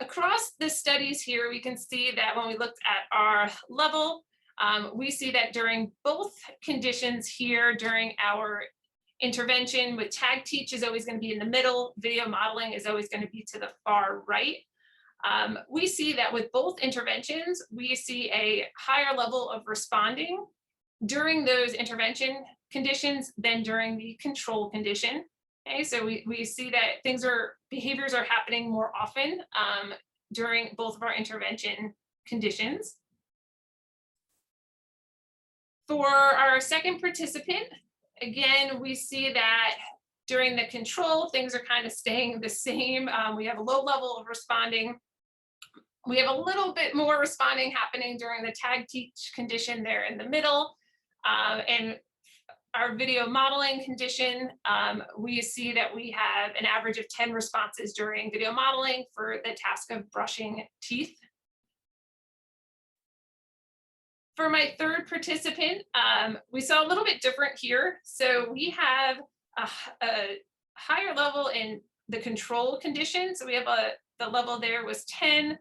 Across the studies here, we can see that when we looked at our level, we see that during both conditions here, during our intervention with tag teach is always going to be in the middle, video modeling is always going to be to the far right. We see that with both interventions, we see a higher level of responding during those intervention conditions than during the control condition. Okay, so we see that behaviors are happening more often during both of our intervention conditions. For our second participant, again, we see that during the control, things are kind of staying the same. We have a low level of responding. We have a little bit more responding happening during the tag teach condition there in the middle. And our video modeling condition, we see that we have an average of 10 responses during video modeling for the task of brushing teeth. For my third participant, we saw a little bit different here. So we have a higher level in the control condition. So we have the level there was 10.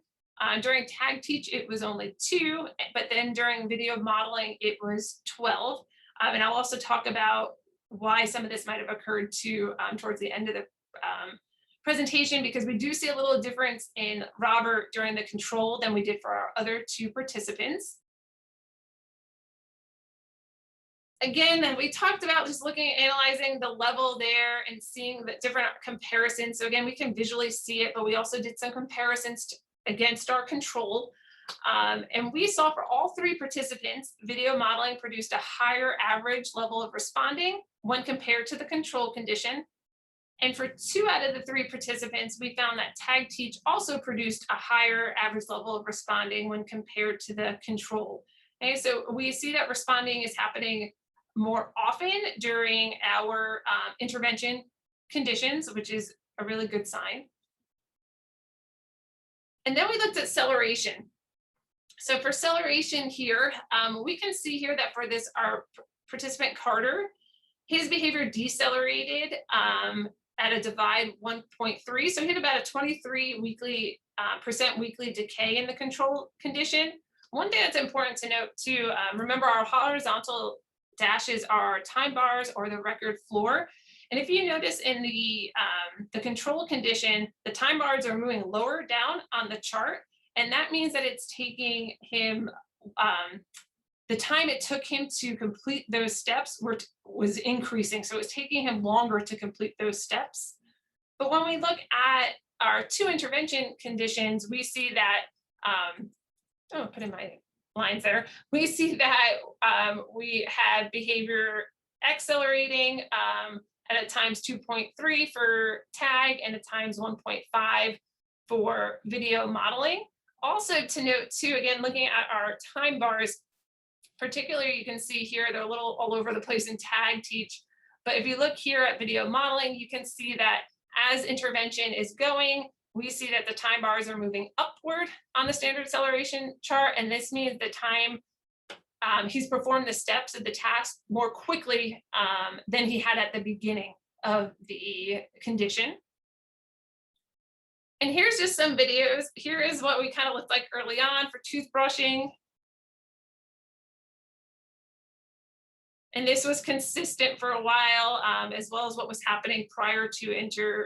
During tag teach, it was only 2, but then during video modeling, it was 12. And I'll also talk about why some of this might have occurred towards the end of the presentation, because we do see a little difference in Robert during the control than we did for our other 2 participants. Again, we talked about just looking at analyzing the level there and seeing the different comparisons. So again, we can visually see it, but we also did some comparisons against our control. And we saw for all 3 participants, video modeling produced a higher average level of responding when compared to the control condition. And for 2 out of the 3 participants, we found that tag teach also produced a higher average level of responding when compared to the control. Okay, so we see that responding is happening more often during our intervention conditions, which is a really good sign. And then we looked at acceleration. So for acceleration here, we can see here that for our participant Carter, his behavior decelerated at a divide 1.3. So he had about a 23% weekly decay in the control condition. One thing that's important to note too, remember our horizontal dashes are time bars or the record floor. And if you notice in the control condition, the time bars are moving lower down on the chart. And that means that it's taking him, the time it took him to complete those steps was increasing. So it's taking him longer to complete those steps. But when we look at our 2 intervention conditions, we see that, put in my lines there. We see that we had behavior accelerating at a times 2.3 for tag and a times 1.5 for video modeling. Also to note too, again, looking at our time bars, particularly you can see here, they're a little all over the place in tag teach. But if you look here at video modeling, you can see that as intervention is going, we see that the time bars are moving upward on the standard acceleration chart. And this means the time he's performed the steps of the task more quickly than he had at the beginning of the condition. And here's just some videos. Here is what we kind of looked like early on for toothbrushing. And this was consistent for a while, as well as what was happening prior to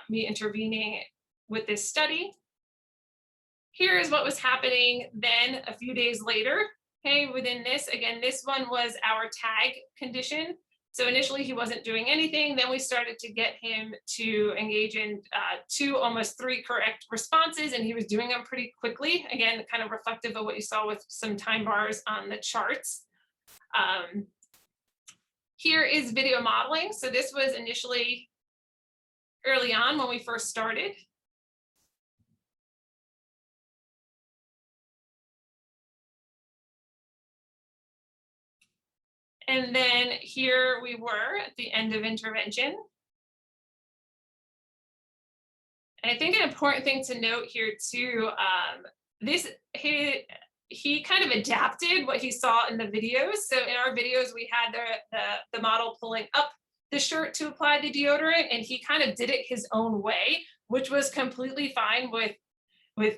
me intervening with this study. Here is what was happening then a few days later. Okay, within this, again, this one was our tag condition. So initially he wasn't doing anything. Then we started to get him to engage in 2, almost 3 correct responses, and he was doing them pretty quickly. Again, kind of reflective of what you saw with some time bars on the charts. Here is video modeling. So this was initially early on when we first started. And then here we were at the end of intervention. And I think an important thing to note here too, he kind of adapted what he saw in the videos. So in our videos, we had the model pulling up the shirt to apply the deodorant, and he kind of did it his own way, which was completely fine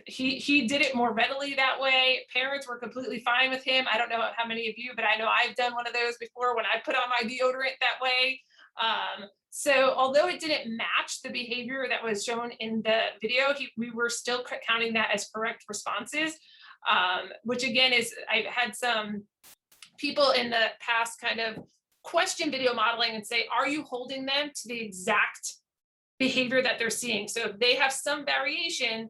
he did it more readily that way. Parents were completely fine with him. I don't know how many of you, but I know I've done one of those before when I put on my deodorant that way. So although it didn't match the behavior that was shown in the video, we were still counting that as correct responses, which again I've had some people in the past kind of question video modeling and say, are you holding them to the exact behavior that they're seeing? So if they have some variation,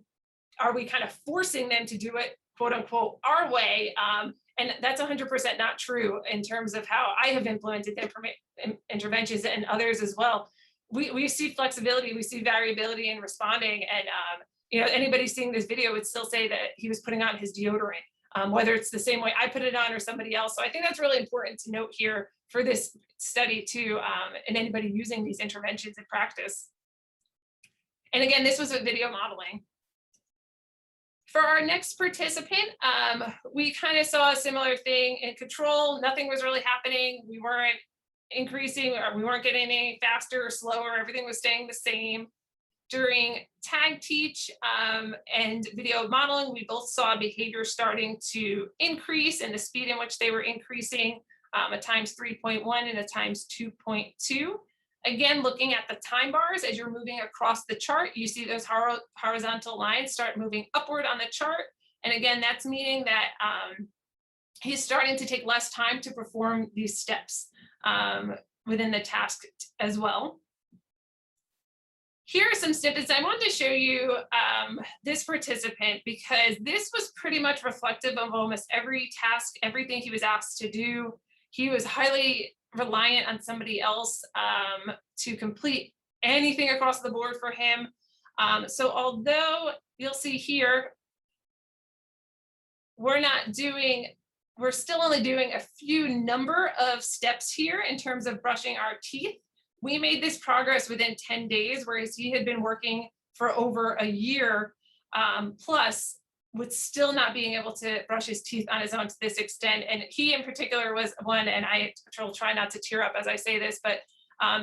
are we kind of forcing them to do it, quote unquote, our way? And that's 100% not true in terms of how I have implemented interventions and others as well. We see flexibility, we see variability in responding, and anybody seeing this video would still say that he was putting on his deodorant, whether it's the same way I put it on or somebody else. So I think that's really important to note here for this study too, and anybody using these interventions in practice. And again, this was with video modeling. For our next participant, we kind of saw a similar thing in control. Nothing was really happening. We weren't increasing, or we weren't getting any faster or slower. Everything was staying the same. During tag teach and video modeling, we both saw behavior starting to increase and the speed in which they were increasing, a times 3.1 and a times 2.2. Again, looking at the time bars, as you're moving across the chart, you see those horizontal lines start moving upward on the chart. And again, that's meaning that he's starting to take less time to perform these steps within the task as well. Here are some snippets. I wanted to show you this participant because this was pretty much reflective of almost every task, everything he was asked to do. He was highly reliant on somebody else to complete anything across the board for him. So although you'll see here, we're still only doing a few number of steps here in terms of brushing our teeth. We made this progress within 10 days, whereas he had been working for over a year plus with still not being able to brush his teeth on his own to this extent. And he in particular was one, and I will try not to tear up as I say this, but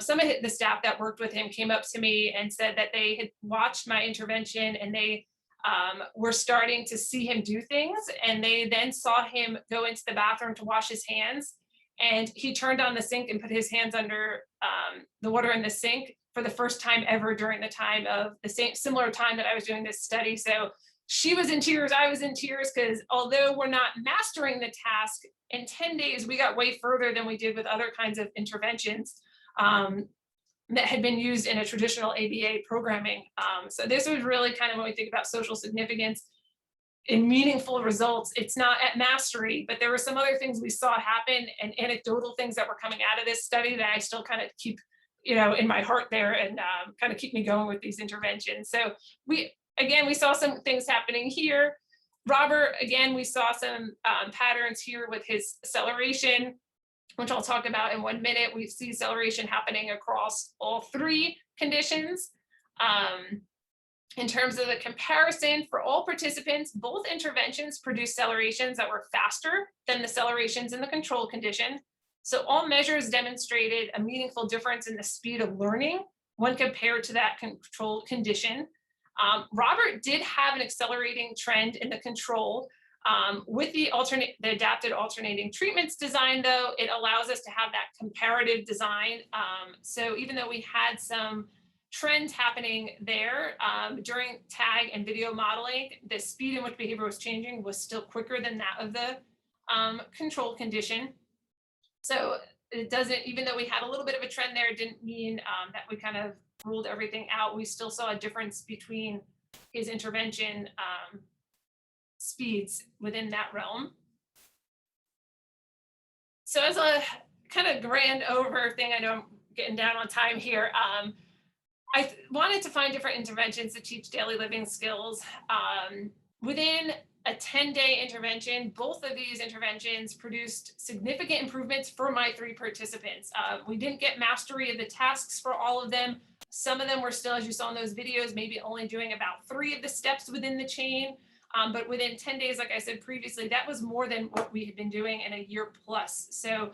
some of the staff that worked with him came up to me and said that they had watched my intervention and they were starting to see him do things. And they then saw him go into the bathroom to wash his hands. And he turned on the sink and put his hands under the water in the sink for the first time ever during the time of the similar time that I was doing this study. So she was in tears, I was in tears, because although we're not mastering the task, in 10 days, we got way further than we did with other kinds of interventions that had been used in a traditional ABA programming. So this was really kind of when we think about social significance in meaningful results. It's not at mastery, but there were some other things we saw happen and anecdotal things that were coming out of this study that I still kind of keep, in my heart there and kind of keep me going with these interventions. So we saw some things happening here. Robert, again, we saw some patterns here with his acceleration, which I'll talk about in 1 minute. We see acceleration happening across all three conditions. In terms of the comparison for all participants, both interventions produced accelerations that were faster than the accelerations in the control condition. So all measures demonstrated a meaningful difference in the speed of learning when compared to that control condition. Robert did have an accelerating trend in the control. With the adapted alternating treatments design, though, it allows us to have that comparative design. So even though we had some trends happening there during tag and video modeling, the speed in which behavior was changing was still quicker than that of the control condition. So it doesn't, even though we had a little bit of a trend there, it didn't mean that we kind of ruled everything out. We still saw a difference between his intervention speeds within that realm. So as a kind of grand over thing, I know I'm getting down on time here. I wanted to find different interventions to teach daily living skills. Within a 10-day intervention, both of these interventions produced significant improvements for my three participants. We didn't get mastery of the tasks for all of them. Some of them were still, as you saw in those videos, maybe only doing about 3 of the steps within the chain. But within 10 days, like I said previously, that was more than what we had been doing in a year plus. So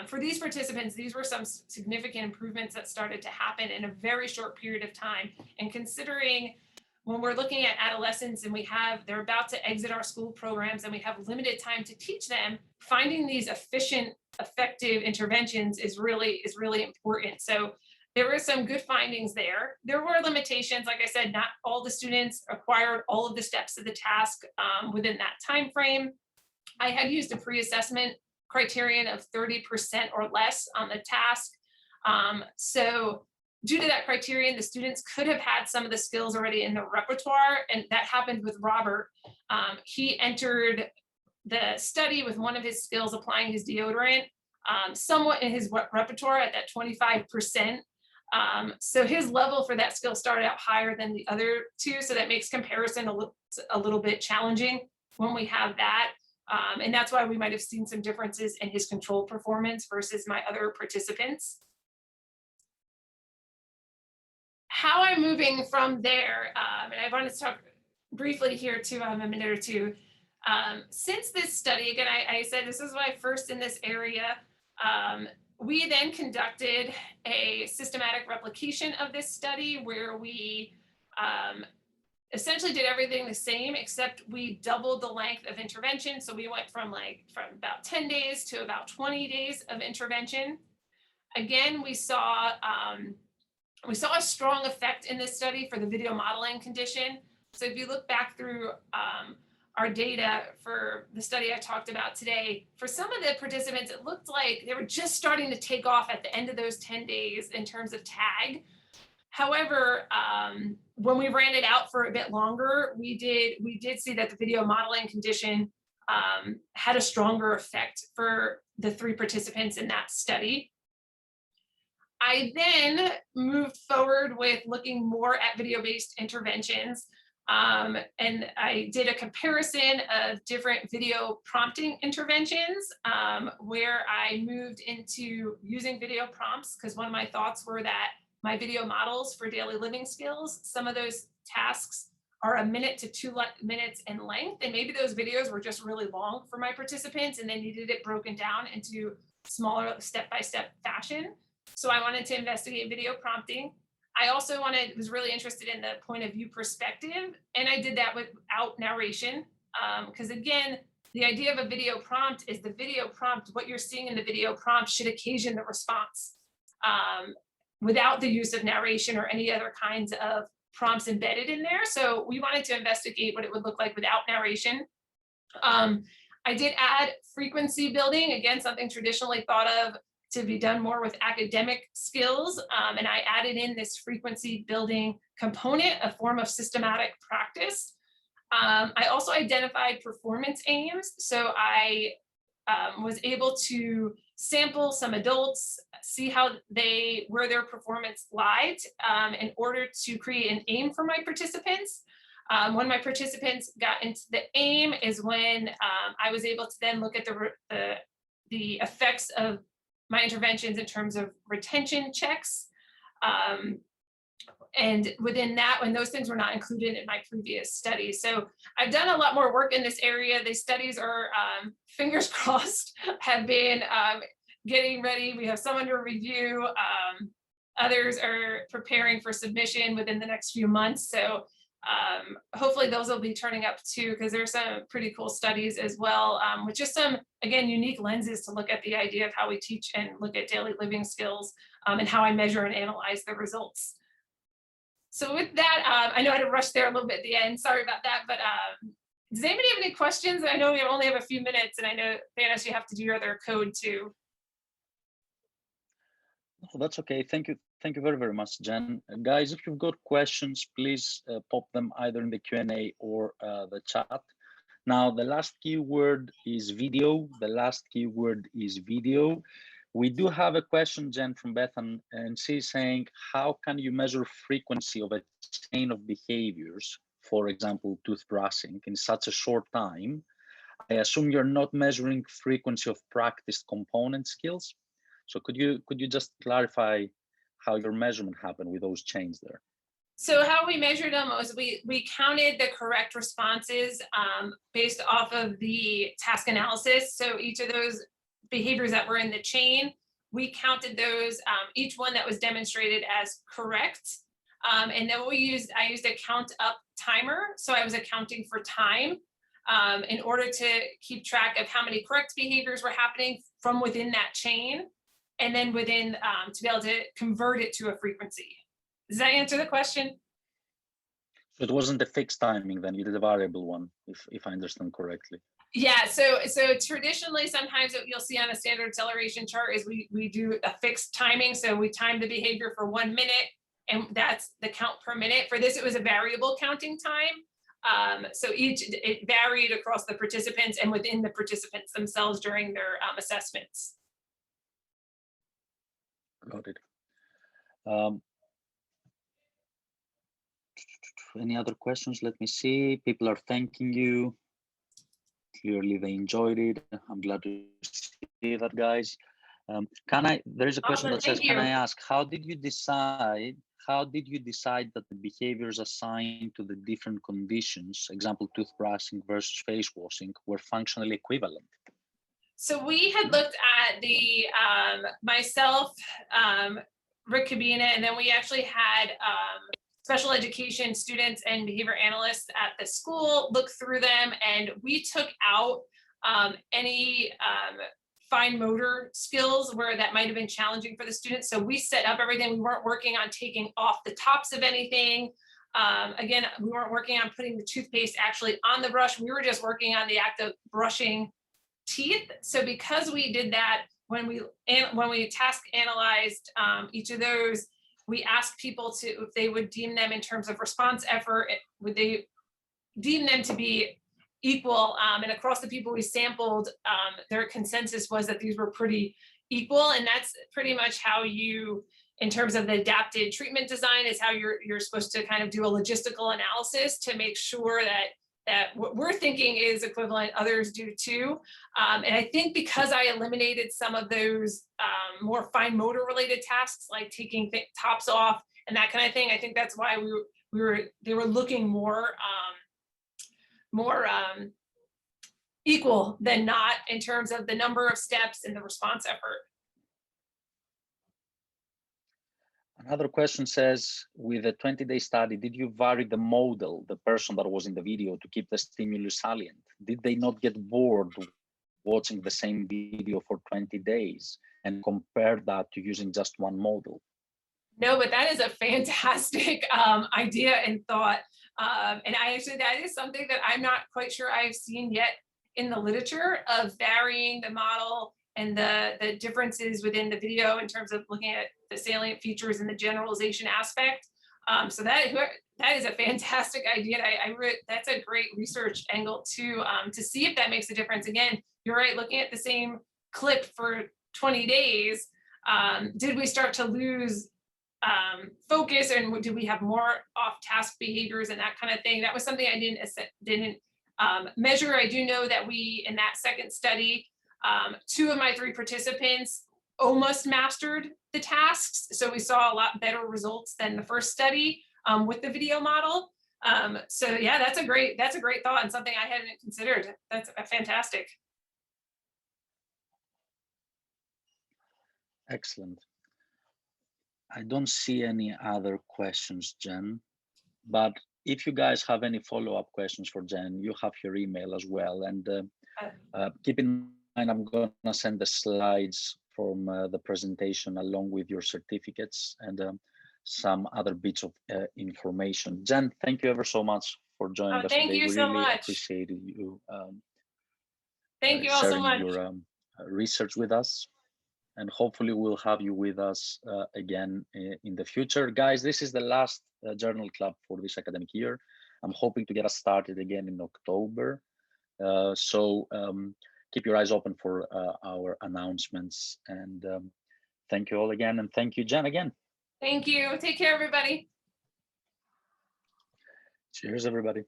for these participants, these were some significant improvements that started to happen in a very short period of time. And considering when we're looking at adolescents and they're about to exit our school programs and we have limited time to teach them, finding these efficient, effective interventions is really important. So there were some good findings there. There were limitations. Like I said, not all the students acquired all of the steps of the task within that time frame. I had used a pre-assessment criterion of 30% or less on the task. So due to that criterion, the students could have had some of the skills already in the repertoire, and that happened with Robert. He entered the study with one of his skills, applying his deodorant, somewhat in his repertoire at that 25%. So his level for that skill started out higher than the other two, so that makes comparison a little bit challenging when we have that. And that's why we might have seen some differences in his control performance versus my other participants. How I'm moving from there, and I wanted to talk briefly here too, I have a minute or two. Since this study, again, I said this is my first in this area. We then conducted a systematic replication of this study where we essentially did everything the same, except we doubled the length of intervention. So we went from about 10 days to about 20 days of intervention. Again, we saw a strong effect in this study for the video modeling condition. So if you look back through our data for the study I talked about today, for some of the participants, it looked like they were just starting to take off at the end of those 10 days in terms of tag. However, when we ran it out for a bit longer, we did see that the video modeling condition had a stronger effect for the 3 participants in that study. I then moved forward with looking more at video-based interventions. And I did a comparison of different video prompting interventions where I moved into using video prompts, because one of my thoughts were that my video models for daily living skills, some of those tasks are 1 minute to 2 minutes in length, and maybe those videos were just really long for my participants and they needed it broken down into smaller step-by-step fashion. So I wanted to investigate video prompting. I also was really interested in the point of view perspective, and I did that without narration, because again, the idea of a video prompt is the video prompt, what you're seeing in the video prompt should occasion the response without the use of narration or any other kinds of prompts embedded in there. So we wanted to investigate what it would look like without narration. I did add frequency building, again, something traditionally thought of to be done more with academic skills. And I added in this frequency building component, a form of systematic practice. I also identified performance aims. So I was able to sample some adults, see where their performance lied in order to create an aim for my participants. When my participants got into the aim is when I was able to then look at the effects of my interventions in terms of retention checks. And within that, when those things were not included in my previous studies. So I've done a lot more work in this area. The studies are, fingers crossed, have been getting ready. We have some under review. Others are preparing for submission within the next few months. So hopefully those will be turning up too, because there's some pretty cool studies as well, with just some, again, unique lenses to look at the idea of how we teach and look at daily living skills and how I measure and analyze the results. So with that, I know I had to rush there a little bit at the end. Sorry about that, but does anybody have any questions? I know we only have a few minutes, and I know, Thanos, you have to do your other code too. Oh, that's okay. Thank you. Thank you very, very much, Jen. Guys, if you've got questions, please pop them either in the Q&A or the chat. Now, the last keyword is video. The last keyword is video. We do have a question, Jen, from Bethan, and she's saying, how can you measure frequency of a chain of behaviors, for example, toothbrushing, in such a short time? I assume you're not measuring frequency of practiced component skills. So could you just clarify how your measurement happened with those chains there? So how we measured them was we counted the correct responses based off of the task analysis. So each of those behaviors that were in the chain, we counted those, each one that was demonstrated as correct. And then I used a count up timer. So I was accounting for time in order to keep track of how many correct behaviors were happening from within that chain. And then within, to be able to convert it to a frequency. Does that answer the question? So it wasn't a fixed timing then, you did a variable one, if I understand correctly. Yeah, so traditionally, sometimes what you'll see on a standard acceleration chart is we do a fixed timing. So we time the behavior for 1 minute, and that's the count per minute. For this, it was a variable counting time. So it varied across the participants and within the participants themselves during their assessments. Got it. Any other questions? Let me see. People are thanking you. Clearly they enjoyed it. I'm glad to see that, guys. There is a question that says, can I ask, how did you decide how did you decide that the behaviors assigned to the different conditions, example, toothbrushing versus face washing, were functionally equivalent? So we had looked at the myself, Rick Cabina, and then we actually had special education students and behavior analysts at the school look through them, and we took out any fine motor skills where that might have been challenging for the students. So we set up everything. We weren't working on taking off the tops of anything. Again, we weren't working on putting the toothpaste actually on the brush. We were just working on the act of brushing teeth. So because we did that, when we task analyzed each of those, we asked people to, if they would deem them in terms of response effort, would they deem them to be equal? And across the people we sampled, their consensus was that these were pretty equal. And that's pretty much how you, in terms of the adapted treatment design, is how you're supposed to kind of do a logistical analysis to make sure that what we're thinking is equivalent, others do too. And I think because I eliminated some of those more fine motor related tasks, like taking tops off and that kind of thing, I think that's why they were looking more equal than not in terms of the number of steps and the response effort. Another question says, with a 20-day study, did you vary the model, the person that was in the video, to keep the stimulus salient? Did they not get bored watching the same video for 20 days and compare that to using just one model? No, but that is a fantastic idea and thought. And that is something that I'm not quite sure I've seen yet in the literature, of varying the model and the differences within the video in terms of looking at the salient features and the generalization aspect. So that is a fantastic idea. That's a great research angle too, to see if that makes a difference. Again, you're right, looking at the same clip for 20 days, did we start to lose focus, and did we have more off-task behaviors and that kind of thing? That was something I didn't measure. I do know that we, in that second study, 2 of my 3 participants almost mastered the tasks. So we saw a lot better results than the first study with the video model. So yeah, that's a great thought and something I hadn't considered. That's fantastic. Excellent. I don't see any other questions, Jen, but if you guys have any follow-up questions for Jen, you have her email as well. And keep in mind, I'm going to send the slides from the presentation along with your certificates and some other bits of information. Jen, thank you ever so much for joining us today. Thank you so much. Appreciate you. Thank you all so much. Your research with us. And hopefully we'll have you with us again in the future. Guys, this is the last journal club for this academic year. I'm hoping to get us started again in October. So keep your eyes open for our announcements. And thank you all again. And thank you, Jen, again. Thank you. Take care, everybody. Cheers, everybody.